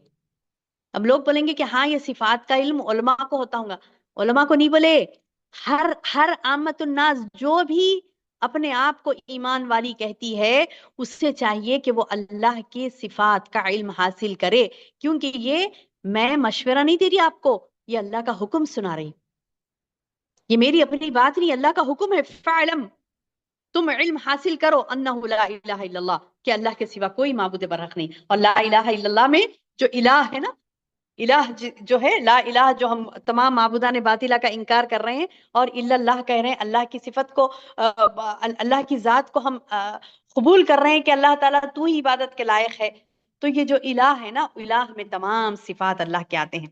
اب لوگ بولیں گے کہ ہاں یہ صفات کا علم علماء کو ہوتا ہوگا. علماء کو نہیں بولے، ہر عامت الناس جو بھی اپنے آپ کو ایمان والی کہتی ہے اس سے چاہیے کہ وہ اللہ کی صفات کا علم حاصل کرے. کیونکہ یہ میں مشورہ نہیں دے رہی آپ کو، یہ اللہ کا حکم سنا رہی، یہ میری اپنی بات نہیں، اللہ کا حکم ہے. فَاعْلَمْ، تم علم حاصل کرو، انہ لا الہ الا اللہ، کہ اللہ کے سوا کوئی معبود برحق نہیں. اور لا الہ الا اللہ میں جو الہ ہے نا، الہ جو ہے، لا الہ جو ہم تمام معبودان باطلہ کا انکار کر رہے ہیں اور الا اللہ کہہ رہے ہیں، اللہ کی صفت کو، اللہ کی ذات کو ہم قبول کر رہے ہیں کہ اللہ تعالیٰ تو ہی عبادت کے لائق ہے. تو یہ جو الہ ہے نا، الہ میں تمام صفات اللہ کے آتے ہیں.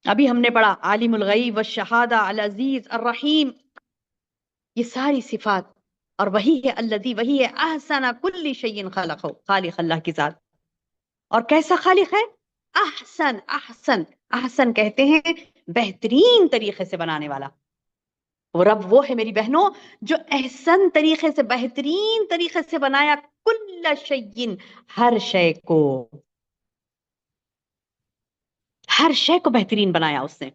ابھی ہم نے پڑھا عالم الغیب والشہادہ، العزیز، الرحیم، یہ ساری صفات. اور وہی ہے الذی، وہی ہے احسن کل شیء خلقہ، خالق اللہ کی ذات. اور کیسا خالق ہے؟ احسن. احسن کہتے ہیں بہترین طریقے سے بنانے والا. اور رب وہ ہے میری بہنوں جو احسن طریقے سے، بہترین طریقے سے بنایا کل شیء، ہر شے کو، ہر شے کو بہترین بنایا اس نے.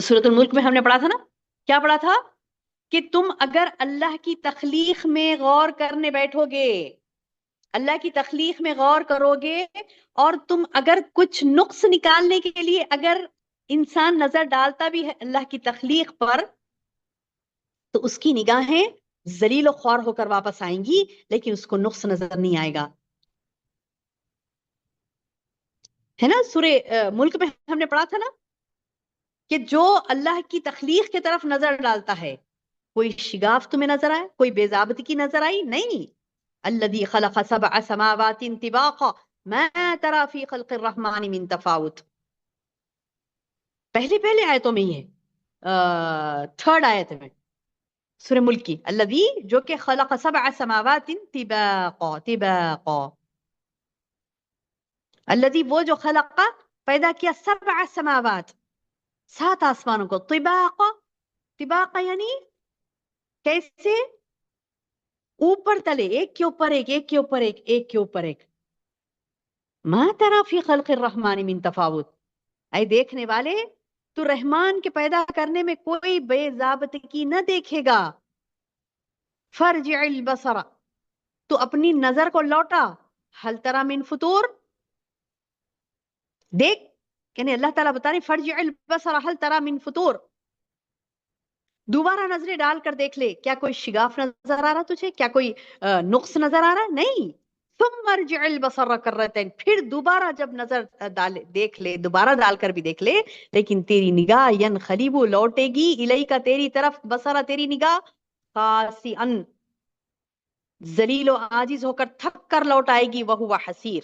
سورۃ الملک میں ہم نے پڑھا تھا نا، کیا پڑھا تھا؟ کہ تم اگر اللہ کی تخلیق میں غور کرنے بیٹھو گے، اللہ کی تخلیق میں غور کرو گے، اور تم اگر کچھ نقص نکالنے کے لیے اگر انسان نظر ڈالتا بھی ہے اللہ کی تخلیق پر، تو اس کی نگاہیں ذلیل و خوار ہو کر واپس آئیں گی، لیکن اس کو نقص نظر نہیں آئے گا. ہے نا، سورہ ملک میں ہم نے پڑھا تھا نا کہ جو اللہ کی تخلیق کی طرف نظر ڈالتا ہے، کوئی شگاف تمہیں نظر آئے، کوئی بے ضابطگی نظر آئی؟ نہیں. الذي خلق 7 سماوات طباقا ما ترى في خلق الرحمن من تفاوت. پہلے آیتوں میں ہی ہے، تھرڈ آیت میں سورہ ملک کی، الذي جو کہ خلق 7 سماوات طباقا. الذي وہ جو خلق پیدا کیا 7 سماوات، 7 آسمانوں کو، طباقا یعنی کیسے؟ اوپر تلے، ایک کے اوپر ایک، ایک کے اوپر ایک، ایک کے اوپر ایک. ما ترى في خلق الرحمن من تفاوت. اے دیکھنے والے، تو رحمان کے پیدا کرنے میں کوئی بے ضابطگی نہ دیکھے گا. فرجع البصر، تو اپنی نظر کو لوٹا، هل ترى من فطور، دیکھ، یعنی اللہ تعالیٰ بتا رہے فرجع البصر هل ترى من فطور، دوبارہ نظریں ڈال کر دیکھ لے، کیا کوئی شگاف نظر آ رہا تجھے، کیا کوئی نقص نظر آ رہا؟ نہیں. ثم ارجع البصر کرتين، پھر دوبارہ جب نظر دیکھ لے، دوبارہ ڈال کر بھی دیکھ لے، لیکن تیری نگاہ ینقلب، لوٹے گی، الیک، تیری طرف، بصرہ، تیری نگاہ، خاسئا، ذلیل و عاجز ہو کر، تھک کر لوٹ آئے گی، وہو حسیر.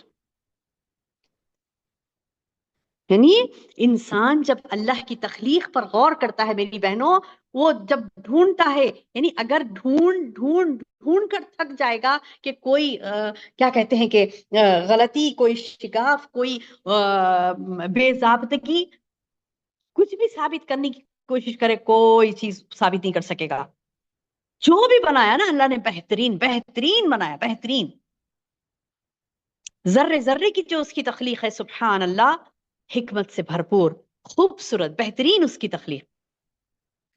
یعنی انسان جب اللہ کی تخلیق پر غور کرتا ہے میری بہنوں، وہ جب ڈھونڈتا ہے، یعنی اگر ڈھونڈ کر تھک جائے گا کہ کوئی کیا کہتے ہیں کہ غلطی، کوئی شگاف، کوئی بے ضابطگی، کچھ بھی ثابت کرنے کی کوشش کرے، کوئی چیز ثابت نہیں کر سکے گا. جو بھی بنایا نا اللہ نے بہترین بنایا، بہترین. ذرے ذرے کی جو اس کی تخلیق ہے، سبحان اللہ، حکمت سے بھرپور، خوبصورت، بہترین اس کی تخلیق.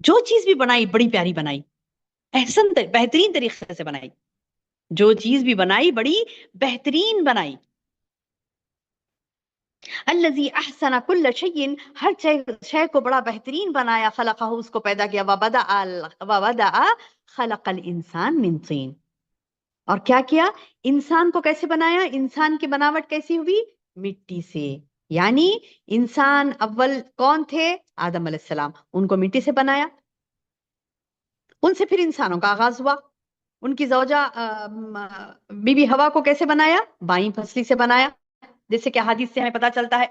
جو چیز بھی بنائی بڑی پیاری بنائی، بہترین طریقے سے بنائی. جو چیز بھی بنائی بڑی بہترین بنائی. الذی احسن کل شیء، ہر شے کو بڑا بہترین بنایا، خلقہ، اس کو پیدا کیا، وبدأ خلق الانسان من طین. اور کیا انسان کو کیسے بنایا؟ انسان کی بناوٹ کیسی ہوئی؟ مٹی سے. یعنی انسان اول کون تھے؟ آدم علیہ السلام. ان کو مٹی سے بنایا، ان سے پھر انسانوں کا آغاز ہوا. ان کی زوجہ بی بی ہوا کو کیسے بنایا؟ بائیں پسلی سے بنایا، جیسے کہ حدیث سے ہمیں پتا چلتا ہے.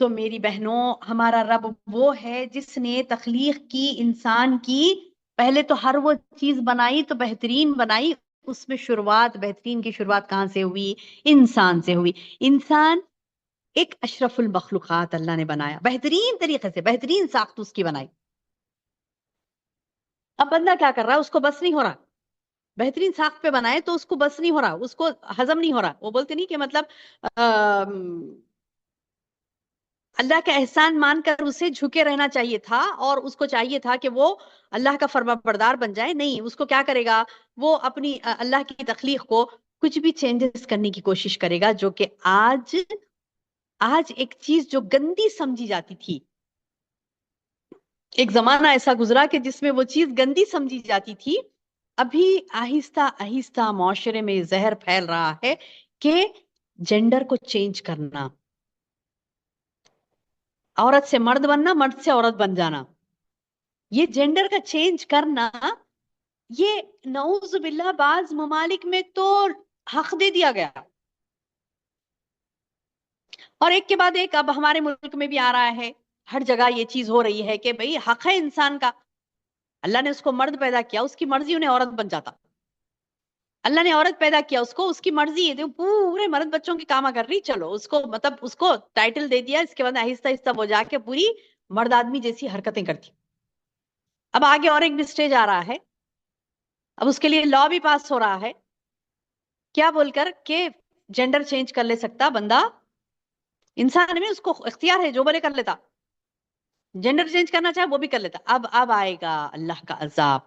تو میری بہنوں، ہمارا رب وہ ہے جس نے تخلیق کی انسان کی. پہلے تو ہر وہ چیز بنائی تو بہترین بنائی، اس میں شروعات، بہترین کی شروعات کہاں سے ہوئی؟ انسان سے ہوئی. انسان ایک اشرف المخلوقات اللہ نے بنایا، بہترین طریقے سے، بہترین ساخت اس کی بنائی. اب بندہ کیا کر رہا ہے؟ اس کو بس نہیں ہو رہا. بہترین ساخت پہ بنائے تو اس کو بس نہیں ہو رہا، اس کو ہضم نہیں ہو رہا. وہ بولتے نہیں کہ مطلب اللہ کا احسان مان کر اسے جھکے رہنا چاہیے تھا، اور اس کو چاہیے تھا کہ وہ اللہ کا فرما بردار بن جائے. نہیں، اس کو کیا کرے گا؟ وہ اپنی اللہ کی تخلیق کو کچھ بھی چینجز کرنے کی کوشش کرے گا، جو کہ آج ایک چیز جو گندی سمجھی جاتی تھی، ایک زمانہ ایسا گزرا کہ جس میں وہ چیز گندی سمجھی جاتی تھی، ابھی آہستہ آہستہ معاشرے میں زہر پھیل رہا ہے کہ جینڈر کو چینج کرنا، عورت سے مرد بننا، مرد سے عورت بن جانا، یہ جینڈر کا چینج کرنا، یہ نعوذ باللہ بعض ممالک میں تو حق دے دیا گیا، اور ایک کے بعد ایک اب ہمارے ملک میں بھی آ رہا ہے. ہر جگہ یہ چیز ہو رہی ہے کہ بھئی حق ہے انسان کا. اللہ نے اس کو مرد پیدا کیا، اس کی مرضی انہیں عورت بن جاتا. اللہ نے عورت پیدا کیا، اس کی مرضی ہے پورے مرد بچوں کی کاما کر رہی، چلو اس کو مطلب اس کو ٹائٹل دے دیا. اس کے بعد آہستہ آہستہ وہ جا کے پوری مرد آدمی جیسی حرکتیں کرتی. اب آگے اور ایک بھی اسٹیج آ رہا ہے، اب اس کے لیے لا بھی پاس ہو رہا ہے. کیا بول کر کہ جینڈر چینج کر لے سکتا بندہ، انسان میں اس کو اختیار ہے، جو بولے کر لیتا. جینڈر چینج کرنا چاہے وہ بھی کر لیتا. اب آئے گا اللہ کا عذاب.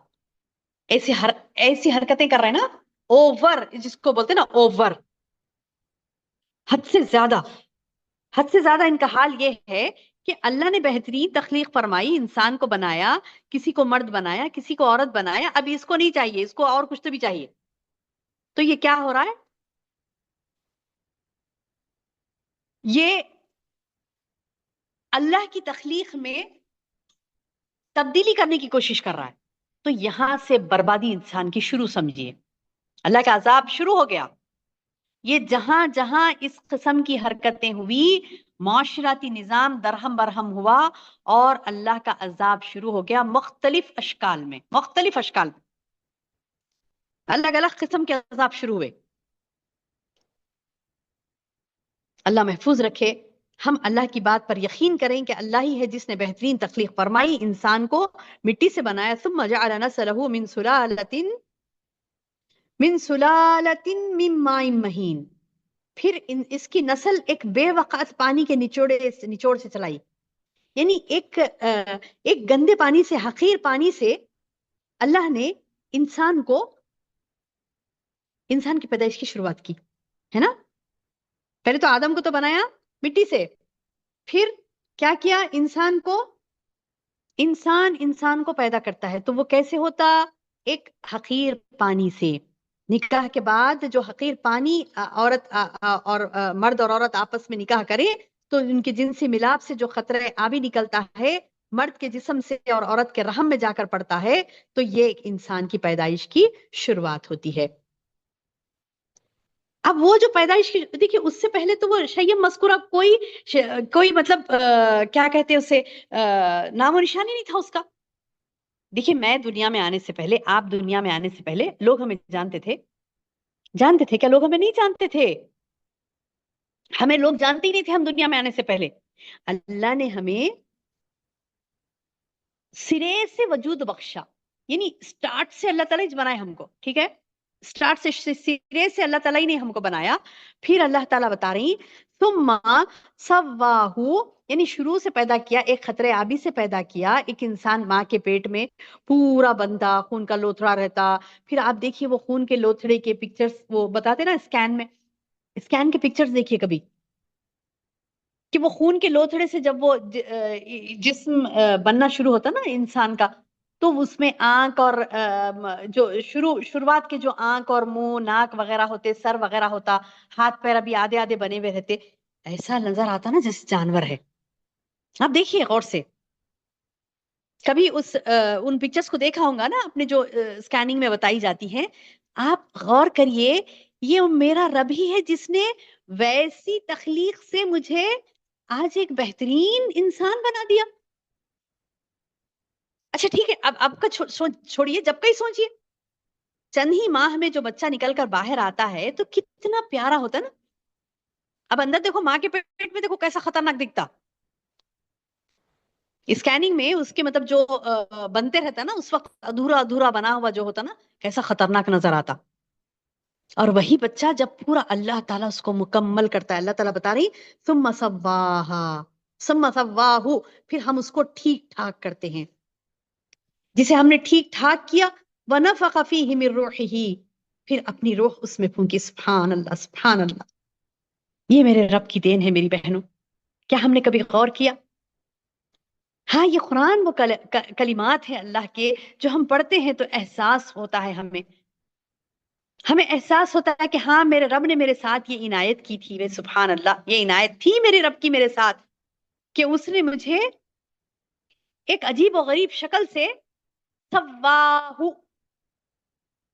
ایسی حرکتیں کر رہے ہیں نا، اوور، جس کو بولتے ہیں نا اوور، حد سے زیادہ ان کا حال یہ ہے کہ اللہ نے بہترین تخلیق فرمائی، انسان کو بنایا، کسی کو مرد بنایا، کسی کو عورت بنایا. اب اس کو نہیں چاہیے، اس کو اور کچھ تو بھی چاہیے. تو یہ کیا ہو رہا ہے؟ یہ اللہ کی تخلیق میں تبدیلی کرنے کی کوشش کر رہا ہے. تو یہاں سے بربادی انسان کی شروع سمجھیے، اللہ کا عذاب شروع ہو گیا. یہ جہاں جہاں اس قسم کی حرکتیں ہوئی، معاشرتی نظام درہم برہم ہوا، اور اللہ کا عذاب شروع ہو گیا مختلف اشکال میں. الگ الگ قسم کے عذاب شروع ہوئے. اللہ محفوظ رکھے. ہم اللہ کی بات پر یقین کریں کہ اللہ ہی ہے جس نے بہترین تخلیق فرمائی، انسان کو مٹی سے بنایا. ثم جعل نسلہ من سلالۃ من ماء مہین. پھر اس کی نسل ایک بے وقت پانی کے نچوڑ سے چلائی. یعنی ایک گندے پانی سے، حقیر پانی سے اللہ نے انسان کی پیدائش کی شروعات کی ہے نا. پہلے تو آدم کو تو بنایا مٹی سے، پھر کیا کیا؟ انسان کو پیدا کرتا ہے تو وہ کیسے ہوتا؟ ایک حقیر پانی سے. نکاح کے بعد جو حقیر پانی، عورت اور مرد اور عورت آپس میں نکاح کرے تو ان کے جنسی ملاپ سے جو قطرہ آبی نکلتا ہے مرد کے جسم سے اور عورت کے رحم میں جا کر پڑتا ہے، تو یہ ایک انسان کی پیدائش کی شروعات ہوتی ہے. اب وہ جو پیدائش کی، دیکھیے اس سے پہلے تو وہ شیء مذکورہ کوئی مطلب کیا کہتے ہیں اسے، نام و نشانی نہیں تھا اس کا. دیکھیے میں دنیا میں آنے سے پہلے، آپ دنیا میں آنے سے پہلے لوگ ہمیں جانتے تھے کیا؟ لوگ ہمیں نہیں جانتے تھے. ہمیں لوگ جانتے ہی نہیں تھے ہم دنیا میں آنے سے پہلے. اللہ نے ہمیں سرے سے وجود بخشا، یعنی سٹارٹ سے اللہ تعالیٰ بنایا ہم کو، ٹھیک ہے؟ سٹارٹ سے، سرے سے اللہ تعالیٰ نے ہم کو بنایا. پھر اللہ تعالیٰ بتا رہی ثم سواہ، یعنی شروع سے پیدا کیا، ایک خطرے آبی سے پیدا کیا. ایک انسان ماں کے پیٹ میں پورا بندہ خون کا لوتھڑا رہتا. پھر آپ دیکھیے وہ خون کے لوتھڑے کے پکچرز وہ بتاتے نا اسکین کے پکچرز دیکھیے کبھی، کہ وہ خون کے لوتھڑے سے جب وہ جسم بننا شروع ہوتا نا انسان کا، تو اس میں آنکھ اور جو شروعات کے جو آنکھ اور منہ ناک وغیرہ ہوتے، سر وغیرہ ہوتا، ہاتھ پیر ابھی آدھے آدھے بنے ہوئے رہتے، ایسا نظر آتا نا جیسے جانور ہے. آپ دیکھیے غور سے، کبھی ان پکچرز کو دیکھا ہوگا نا اپنے جو اسکیننگ میں بتائی جاتی ہیں. آپ غور کریے، یہ میرا رب ہی ہے جس نے ویسی تخلیق سے مجھے آج ایک بہترین انسان بنا دیا. اچھا ٹھیک ہے، اب کا چھوڑیے، جب کا ہی سوچیے، چند ہی ماہ میں جو بچہ نکل کر باہر آتا ہے تو کتنا پیارا ہوتا ہے نا. اب اندر دیکھو، ماں کے پیٹ میں دیکھو کیسا خطرناک دکھتا. اسکیننگ میں اس کے مطلب جو بنتے رہتا نا اس وقت ادھورا ادھورا بنا ہوا جو ہوتا نا، کیسا خطرناک نظر آتا. اور وہی بچہ جب پورا اللہ تعالیٰ اس کو مکمل کرتا ہے، اللہ تعالیٰ بتا رہی ثم سواہا ثم سواہو، پھر ہم اس کو ٹھیک ٹھاک کرتے ہیں. جسے ہم نے ٹھیک ٹھاک کیا، وَنَفَخَ فِيهِ مِن رُوحِهِ، پھر اپنی روح اس میں پھونکی. سبحان اللہ سبحان اللہ. یہ میرے رب کی دین ہے میری بہنوں. کیا ہم نے کبھی غور کیا؟ ہاں، یہ قرآن وہ کلمات ہیں اللہ کے جو ہم پڑھتے ہیں تو احساس ہوتا ہے، ہمیں احساس ہوتا ہے کہ ہاں میرے رب نے میرے ساتھ یہ عنایت کی تھی. سبحان اللہ، یہ عنایت تھی میرے رب کی میرے ساتھ کہ اس نے مجھے ایک عجیب و غریب شکل سے سواہو،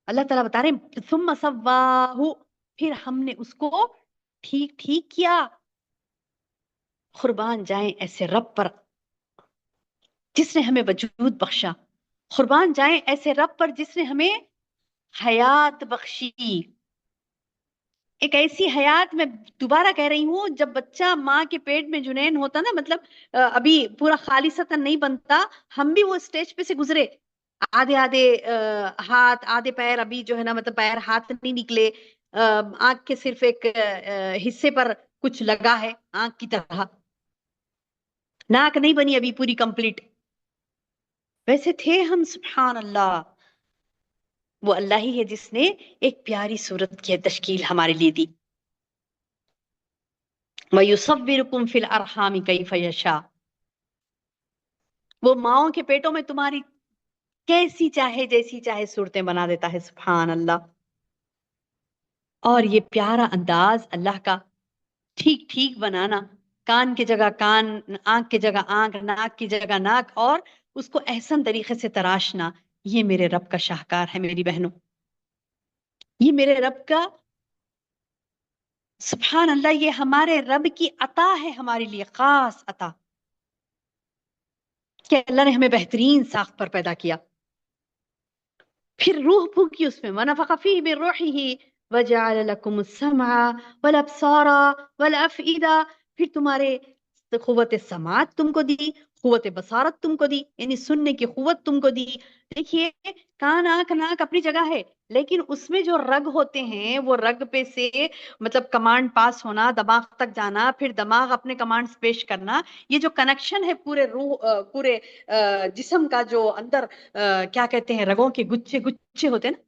اللہ تعالیٰ بتا رہے ہیں ثم سواہو، پھر ہم نے اس کو ٹھیک ٹھیک کیا. قربان جائیں ایسے رب پر جس نے ہمیں وجود بخشا، قربان جائیں ایسے رب پر جس نے ہمیں حیات بخشی. ایک ایسی حیات، میں دوبارہ کہہ رہی ہوں، جب بچہ ماں کے پیٹ میں جنین ہوتا نا، مطلب ابھی پورا خالصتاً نہیں بنتا، ہم بھی وہ اسٹیج پہ سے گزرے. آدھے آدھے ہاتھ، آدھے پیر، ابھی جو ہے نا مطلب پیر ہاتھ نہیں نکلے، آنکھ کے صرف ایک حصے پر کچھ لگا ہے آنکھ کی طرح، ناک نہیں بنی ابھی پوری کمپلیٹ. ویسے تھے ہم. سبحان اللہ، وہ اللہ ہی ہے جس نے ایک پیاری صورت کی تشکیل ہمارے لیے دی. وَيُصَوِّرُكُمْ فِي الْأَرْحَامِ كَيْفَ يَشَاءُ، وہ ماؤں کے پیٹوں میں تمہاری کیسی چاہے جیسی چاہے صورتیں بنا دیتا ہے. سبحان اللہ. اور یہ پیارا انداز اللہ کا، ٹھیک ٹھیک بنانا، کان کی جگہ کان، آنکھ کی جگہ آنکھ، ناک کی جگہ ناک، اور اس کو احسن طریقے سے تراشنا، یہ میرے رب کا شاہکار ہے میری بہنوں. یہ میرے رب کا، سبحان اللہ، یہ ہمارے رب کی عطا ہے ہمارے لیے، خاص عطا کہ اللہ نے ہمیں بہترین ساخت پر پیدا کیا. پھر روح پھونکی اس میں، وَنَفَخَ فِيهِ مِن رُوحِهِ وَجَعَلَ لَكُمُ السَّمْعَ وَالْأَبْصَارَ وَالْأَفْئِدَةَ، پھر تمہارے قوت سماعت تم کو دی، قوت بصارت تم کو دی، یعنی سننے کی قوت تم کو دی. دیکھیے، کان، آنکھ، ناک اپنی جگہ ہے، لیکن اس میں جو رگ ہوتے ہیں وہ رگ پہ سے مطلب کمانڈ پاس ہونا، دماغ تک جانا، پھر دماغ اپنے کمانڈز پیش کرنا، یہ جو کنیکشن ہے پورے روح، پورے جسم کا، جو اندر کیا کہتے ہیں، رگوں کے گچھے گچھے ہوتے ہیں نا،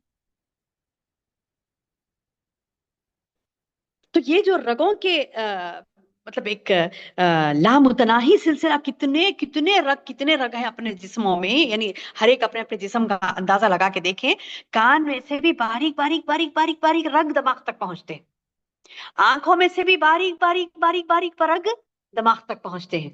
تو یہ جو رگوں کے مطلب ایک لامتناہی سلسلہ، کتنے رگ ہیں اپنے جسموں میں، یعنی ہر ایک اپنے اپنے جسم کا اندازہ لگا کے دیکھیں. کان میں سے بھی باریک باریک باریک باریک باریک رگ دماغ تک پہنچتے ہیں، آنکھوں میں سے بھی باریک باریک باریک باریک رگ دماغ تک پہنچتے ہیں.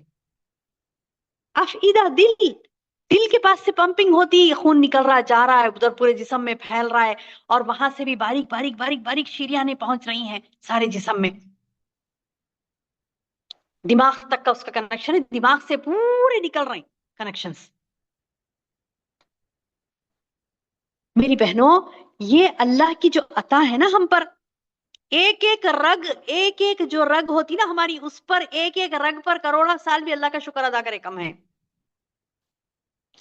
افئدہ، دل کے پاس سے پمپنگ ہوتی ہے، خون نکل رہا ہے، جا رہا ہے ادھر، پورے جسم میں پھیل رہا ہے، اور وہاں سے بھی باریک باریک باریک باریک شریانیں پہنچ رہی ہیں سارے جسم میں. دماغ تک کا اس کا کنیکشن ہے، دماغ سے پورے نکل رہے ہیں کنیکشنز. میری بہنوں، یہ اللہ کی جو عطا ہے نا ہم پر، ایک ایک رگ، ایک ایک جو رگ ہوتی نا ہماری، اس پر، ایک ایک رگ پر کروڑا سال بھی اللہ کا شکر ادا کرے کم ہے.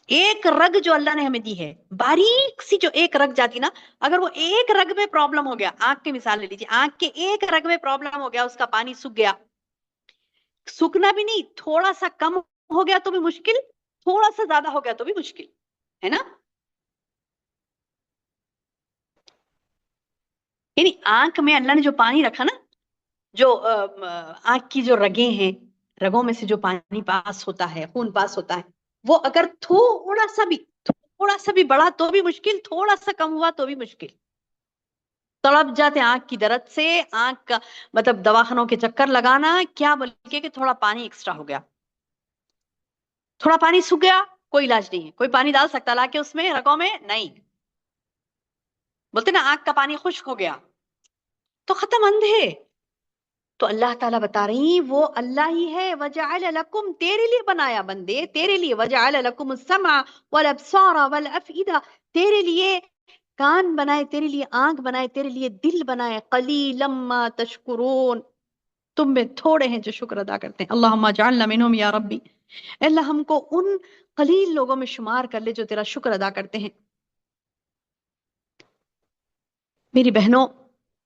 ایک رگ جو اللہ نے ہمیں دی ہے، باریک سی جو ایک رگ جاتی نا، اگر وہ ایک رگ میں پرابلم ہو گیا، آنکھ کی مثال لے لیجیے، آنکھ کے ایک رگ میں پرابلم ہو گیا، اس کا پانی سوکھ گیا، سوکھنا بھی نہیں، تھوڑا سا کم ہو گیا تو بھی مشکل، تھوڑا سا زیادہ ہو گیا تو بھی مشکل ہے نا. یعنی آنکھ میں اللہ نے جو پانی رکھا نا، جو آنکھ کی جو رگیں ہیں، رگوں میں سے جو پانی پاس ہوتا ہے، خون پاس ہوتا ہے، وہ اگر تھوڑا تھوڑا سا بھی بڑھا تو بھی مشکل، تھوڑا سا کم ہوا تو بھی مشکل، تڑپ جاتے آنکھ کی درد سے، آنکھ کا مطلب دواخانوں کے چکر لگانا، کیا بولے کہ تھوڑا پانی ایکسٹرا ہو گیا، تھوڑا پانی سوکھ گیا، کوئی علاج نہیں ہے، کوئی پانی ڈال سکتا لا کے اس میں رگوں میں؟ نہیں، بولتے نا آنکھ کا پانی خشک ہو گیا تو ختم، اندھے۔ تو اللہ تعالیٰ بتا رہی وہ اللہ ہی ہے، وَجَعَلَ لَكُمْ، تیرے لیے بنایا بندے، تیرے لیے، وَجَعَلَ لَكُمُ السَّمْعَ وَالْأَبْصَارَ وَالْأَفْئِدَةَ، تیرے لیے کان بنائے، تیرے لیے آنکھ بنائے، تیرے لیے دل بنائے، قَلِيلًا مَا تَشْكُرُونَ، تم میں تھوڑے ہیں جو شکر ادا کرتے ہیں۔ اللہم اجعلنا منہم یا ربی، اے اللہ ہم کو ان قلیل لوگوں میں شمار کر لے جو تیرا شکر ادا کرتے ہیں۔ میری بہنوں،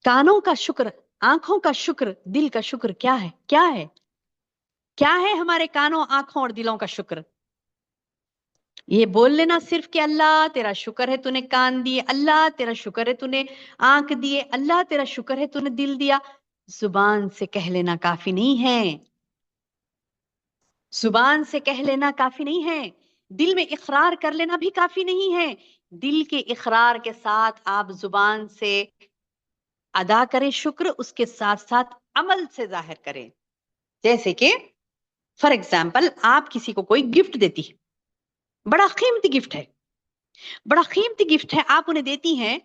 کانوں کا شکر، آنکھوں کا شکر، دل کا شکر کیا ہے؟ کیا ہے؟ کیا ہے ہمارے کانوں، آنکھوں اور دلوں کا شکر؟ یہ بول لینا صرف کہ اللہ تیرا شکر ہے تو نے کان دیے، اللہ تیرا شکر ہے تو نے آنکھ دیے، اللہ تیرا شکر ہے تو نے دل دیا، زبان سے کہہ لینا کافی نہیں ہے، زبان سے کہہ لینا کافی نہیں ہے، دل میں اقرار کر لینا بھی کافی نہیں ہے، دل کے اقرار کے ساتھ آپ زبان سے ادا کریں شکر، اس کے ساتھ ساتھ عمل سے ظاہر کریں۔ جیسے کہ فار ایگزامپل آپ کسی کو کوئی گفٹ دیتی ہے، بڑا قیمتی گفٹ ہے، بڑا قیمتی گفٹ ہے، آپ انہیں دیتی ہیں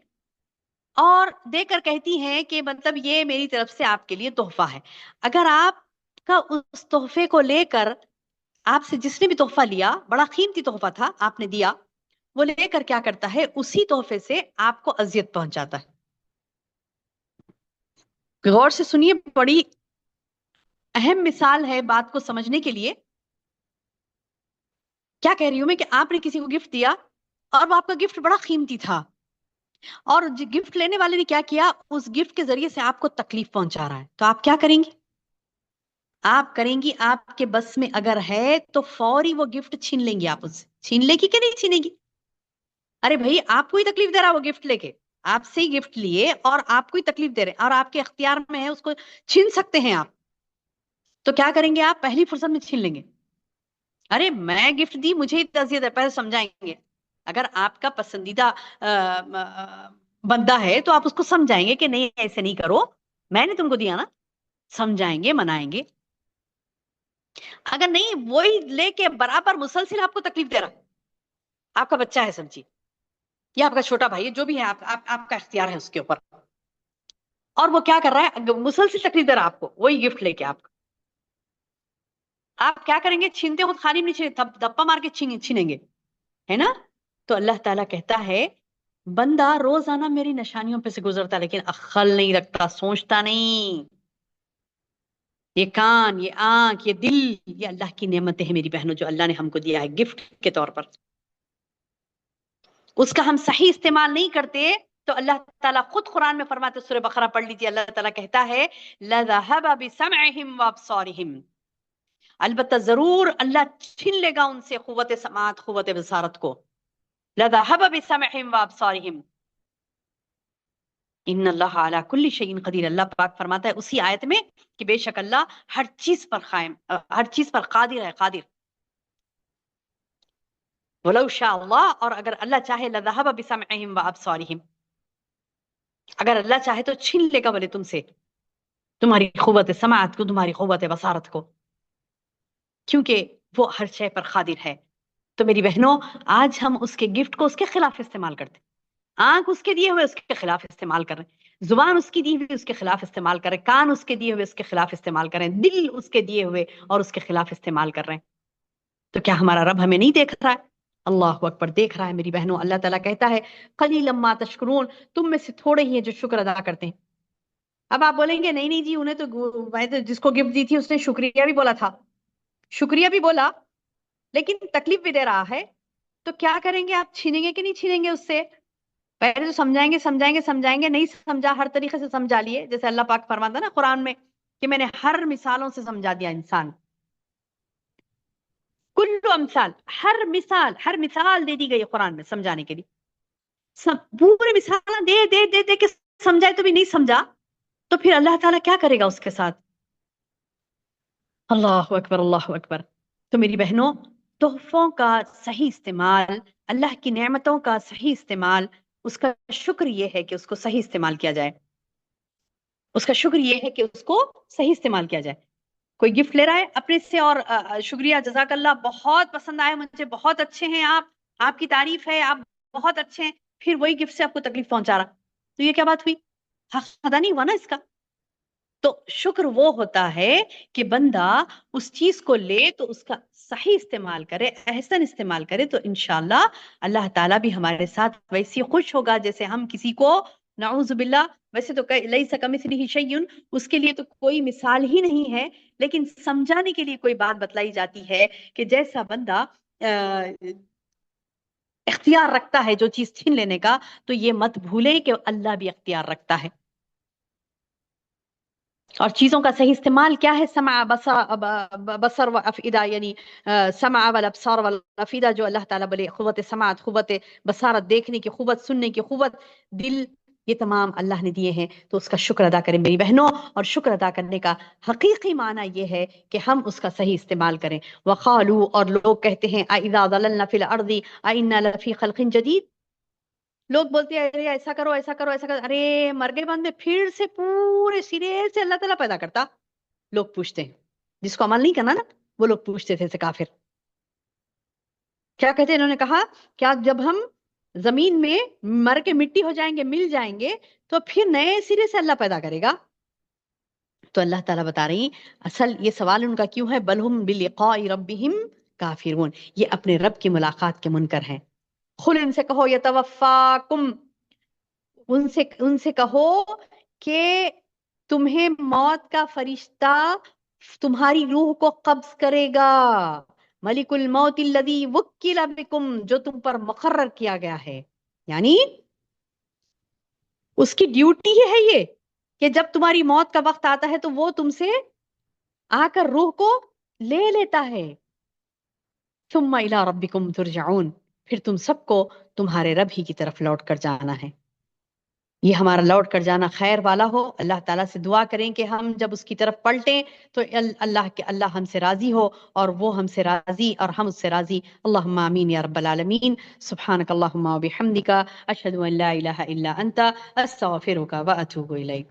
اور دے کر کہتی ہیں کہ مطلب یہ میری طرف سے آپ کے لیے تحفہ ہے۔ اگر آپ کا اس تحفے کو لے کر، آپ سے جس نے بھی تحفہ لیا، بڑا قیمتی تحفہ تھا، آپ نے دیا، وہ لے کر کیا کرتا ہے، اسی تحفے سے آپ کو اذیت پہنچاتا ہے۔ غور سے سنیے، بڑی اہم مثال ہے بات کو سمجھنے کے لیے۔ کیا کہہ رہی ہوں میں کہ آپ نے کسی کو گفٹ دیا اور وہ آپ کا گفٹ بڑا قیمتی تھا، اور گفٹ لینے والے نے کیا کیا، اس گفٹ کے ذریعے سے آپ کو تکلیف پہنچا رہا ہے، تو آپ کیا کریں گی؟ آپ کریں گی، آپ کے بس میں اگر ہے تو فوری وہ گفٹ چھین لیں گی، آپ اس سے چھین لے گی کہ نہیں چھینیں گی؟ ارے بھائی آپ کو ہی تکلیف دے رہا وہ گفٹ لے کے، آپ سے ہی گفٹ لیے اور آپ کو ہی تکلیف دے رہے اور آپ کے اختیار میں ہے، اس کو چھین سکتے ہیں آپ، تو کیا کریں گے آپ؟ پہلی فرصت میں چھین لیں گے۔ ارے میں گفٹ دی، مجھے ہی تعزیت ہے، پہلے سمجھائیں گے۔ اگر آپ کا پسندیدہ بندہ ہے تو آپ اس کو سمجھائیں گے کہ نہیں ایسے نہیں کرو، میں نے تم کو دیا نا، سمجھائیں گے، منائیں گے۔ اگر نہیں، وہی لے کے برابر مسلسل آپ کو تکلیف دے رہا، آپ کا بچہ ہے سمجھیے، یا آپ کا چھوٹا بھائی ہے، جو بھی ہے، آپ کا اختیار ہے اس کے اوپر، اور وہ کیا کر رہا ہے، مسلسل تکلیف دے رہا آپ کو، وہی گفٹ لے کے آپ کیا کریں گے؟ چھینتے خود خالی نہیں چھینتے، دھپا مار کے چھینیں گے، ہے نا؟ تو اللہ تعالیٰ کہتا ہے بندہ روزانہ میری نشانیوں پہ سے گزرتا لیکن عقل نہیں رکھتا، سوچتا نہیں۔ یہ کان، یہ آنکھ، یہ دل، یہ اللہ کی نعمتیں ہیں میری بہنوں، جو اللہ نے ہم کو دیا ہے گفٹ کے طور پر، اس کا ہم صحیح استعمال نہیں کرتے تو اللہ تعالیٰ خود قرآن میں فرماتے، سورہ بقرہ پڑھ لیجیے، اللہ تعالیٰ کہتا ہے لَذَهَبَ بِسَمْعِهِمْ وَأَبْصَارِهِمْ، البتہ ضرور اللہ چھین لے گا ان سے قوت سماعت، قوت بصارت کو۔ لَذَهَبَ بِسَمْعِهِمْ وَأَبْصَارِهِمْ ان اللہ علی کل شیء قدیر، اللہ پاک فرماتا ہے اسی آیت میں کہ بے شک اللہ ہر چیز پر قائم، ہر چیز پر قادر ہے، قادر۔ ولو شاء اللہ، اور اگر اللہ چاہے، لذهب بسمعهم وابصارهم، اگر اللہ چاہے تو چھین لے گا بولے تم سے تمہاری قوت سماعت کو، تمہاری قوت بصارت کو، کیونکہ وہ ہر شے پر قادر ہے۔ تو میری بہنوں، آج ہم اس کے گفٹ کو اس کے خلاف استعمال کرتے ہیں، آنکھ اس کے دیے ہوئے اس کے خلاف استعمال کر رہے ہیں، زبان اس کی دی ہوئی اس کے خلاف استعمال کر رہے ہیں، کان اس کے دیے ہوئے اس کے خلاف استعمال کر رہے ہیں، دل اس کے دیے ہوئے اور اس کے خلاف استعمال کر رہے ہیں۔ تو کیا ہمارا رب ہمیں نہیں دیکھ رہا ہے؟ اللہ اکبر، دیکھ رہا ہے میری بہنوں۔ اللہ تعالیٰ کہتا ہے قلیلا ما تشکرون، تم میں سے تھوڑے ہی ہیں جو شکر ادا کرتے ہیں۔ اب آپ بولیں گے نہیں نہیں جی، انہیں تو میں تو جس کو گفٹ دی تھی اس نے شکریہ بھی بولا تھا، شکریہ بھی بولا لیکن تکلیف بھی دے رہا ہے، تو کیا کریں گے آپ؟ چھینیں گے کہ نہیں چھینیں گے اس سے؟ پہلے تو سمجھائیں گے، سمجھائیں گے، سمجھائیں گے، نہیں سمجھا، ہر طریقے سے سمجھا لیے، جیسے اللہ پاک فرماتا نا قرآن میں کہ میں نے ہر مثالوں سے سمجھا دیا انسان، کلو امثال، ہر مثال دے دی گئی قرآن میں سمجھانے کے لیے، پورے مثال دے دے دے دے کے سمجھائے تو بھی نہیں سمجھا، تو پھر اللہ تعالیٰ کیا کرے گا اس کے ساتھ؟ اللہ اکبر، اللہ اکبر۔ تو میری بہنوں، تحفوں کا صحیح استعمال، اللہ کی نعمتوں کا صحیح استعمال، اس کا شکر یہ ہے کہ اس کو صحیح استعمال کیا جائے، اس کا شکر یہ ہے کہ اس کو صحیح استعمال کیا جائے۔ کوئی گفٹ لے رہا ہے اپنے سے اور شکریہ جزاک اللہ، بہت پسند آئے مجھے، بہت اچھے ہیں آپ کی تعریف ہے، آپ بہت اچھے ہیں، پھر وہی گفٹ سے آپ کو تکلیف پہنچا رہا، تو یہ کیا بات ہوئی؟ حق ادا نہیں ہوا نا اس کا۔ تو شکر وہ ہوتا ہے کہ بندہ اس چیز کو لے تو اس کا صحیح استعمال کرے، احسن استعمال کرے، تو انشاءاللہ اللہ تعالیٰ بھی ہمارے ساتھ ویسے خوش ہوگا جیسے ہم کسی کو، نعوذ باللہ، ویسے تو لیس کمثلہ شیء، اس کے لیے تو کوئی مثال ہی نہیں ہے، لیکن سمجھانے کے لیے کوئی بات بتلائی جاتی ہے کہ جیسا بندہ اختیار رکھتا ہے جو چیز چھین لینے کا، تو یہ مت بھولیں کہ اللہ بھی اختیار رکھتا ہے۔ اور چیزوں کا صحیح استعمال کیا ہے؟ سمع بصر و افئدہ، یعنی سمع والابصار والافئدہ، جو اللہ تعالیٰ بولے قوت سماعت، قوت بصارت، دیکھنے کی قوت، سننے کی قوت، دل، یہ تمام اللہ نے دیے ہیں، تو اس کا شکر ادا کریں میری بہنوں۔ اور شکر ادا کرنے کا حقیقی معنی یہ ہے کہ ہم اس کا صحیح استعمال کریں۔ وقالوا، اور لوگ کہتے ہیں، اذا ضللنا فی الارض ائنا لفی خلق جدید، لوگ بولتے ہیں ارے ایسا کرو ایسا کرو ایسا کرو، ارے مر گئے بندے، پھر سے پورے سرے سے اللہ تعالیٰ پیدا کرتا؟ لوگ پوچھتے ہیں، جس کو عمل نہیں کرنا نا، وہ لوگ پوچھتے تھے کافر کیا کہتے ہیں؟ انہوں نے کہا کیا جب ہم زمین میں مر کے مٹی ہو جائیں گے، مل جائیں گے، تو پھر نئے سرے سے اللہ پیدا کرے گا؟ تو اللہ تعالیٰ بتا رہی اصل یہ سوال ان کا کیوں ہے، بلہم بلقاء ربہم کافرون، یہ اپنے رب کی ملاقات کے منکر ہیں۔ خل، ان سے کہو یتوفاکم، ان سے کہو کہ تمہیں موت کا فرشتہ تمہاری روح کو قبض کرے گا، ملک الموت الذی وکل بکم، جو تم پر مقرر کیا گیا ہے، یعنی اس کی ڈیوٹی ہے یہ کہ جب تمہاری موت کا وقت آتا ہے تو وہ تم سے آ کر روح کو لے لیتا ہے۔ ثم الی ربکم ترجعون، پھر تم سب کو تمہارے رب ہی کی طرف لوٹ کر جانا ہے۔ یہ ہمارا لوٹ کر جانا خیر والا ہو۔ اللہ تعالیٰ سے دعا کریں کہ ہم جب اس کی طرف پلٹیں تو اللہ ہم سے راضی ہو اور وہ ہم سے راضی اور ہم اس سے راضی۔ اللہم آمین یا رب العالمین۔ سبحانک اللہم و بحمدک، اشہد ان لا الہ الا انت، استغفرک و اتوب الیک۔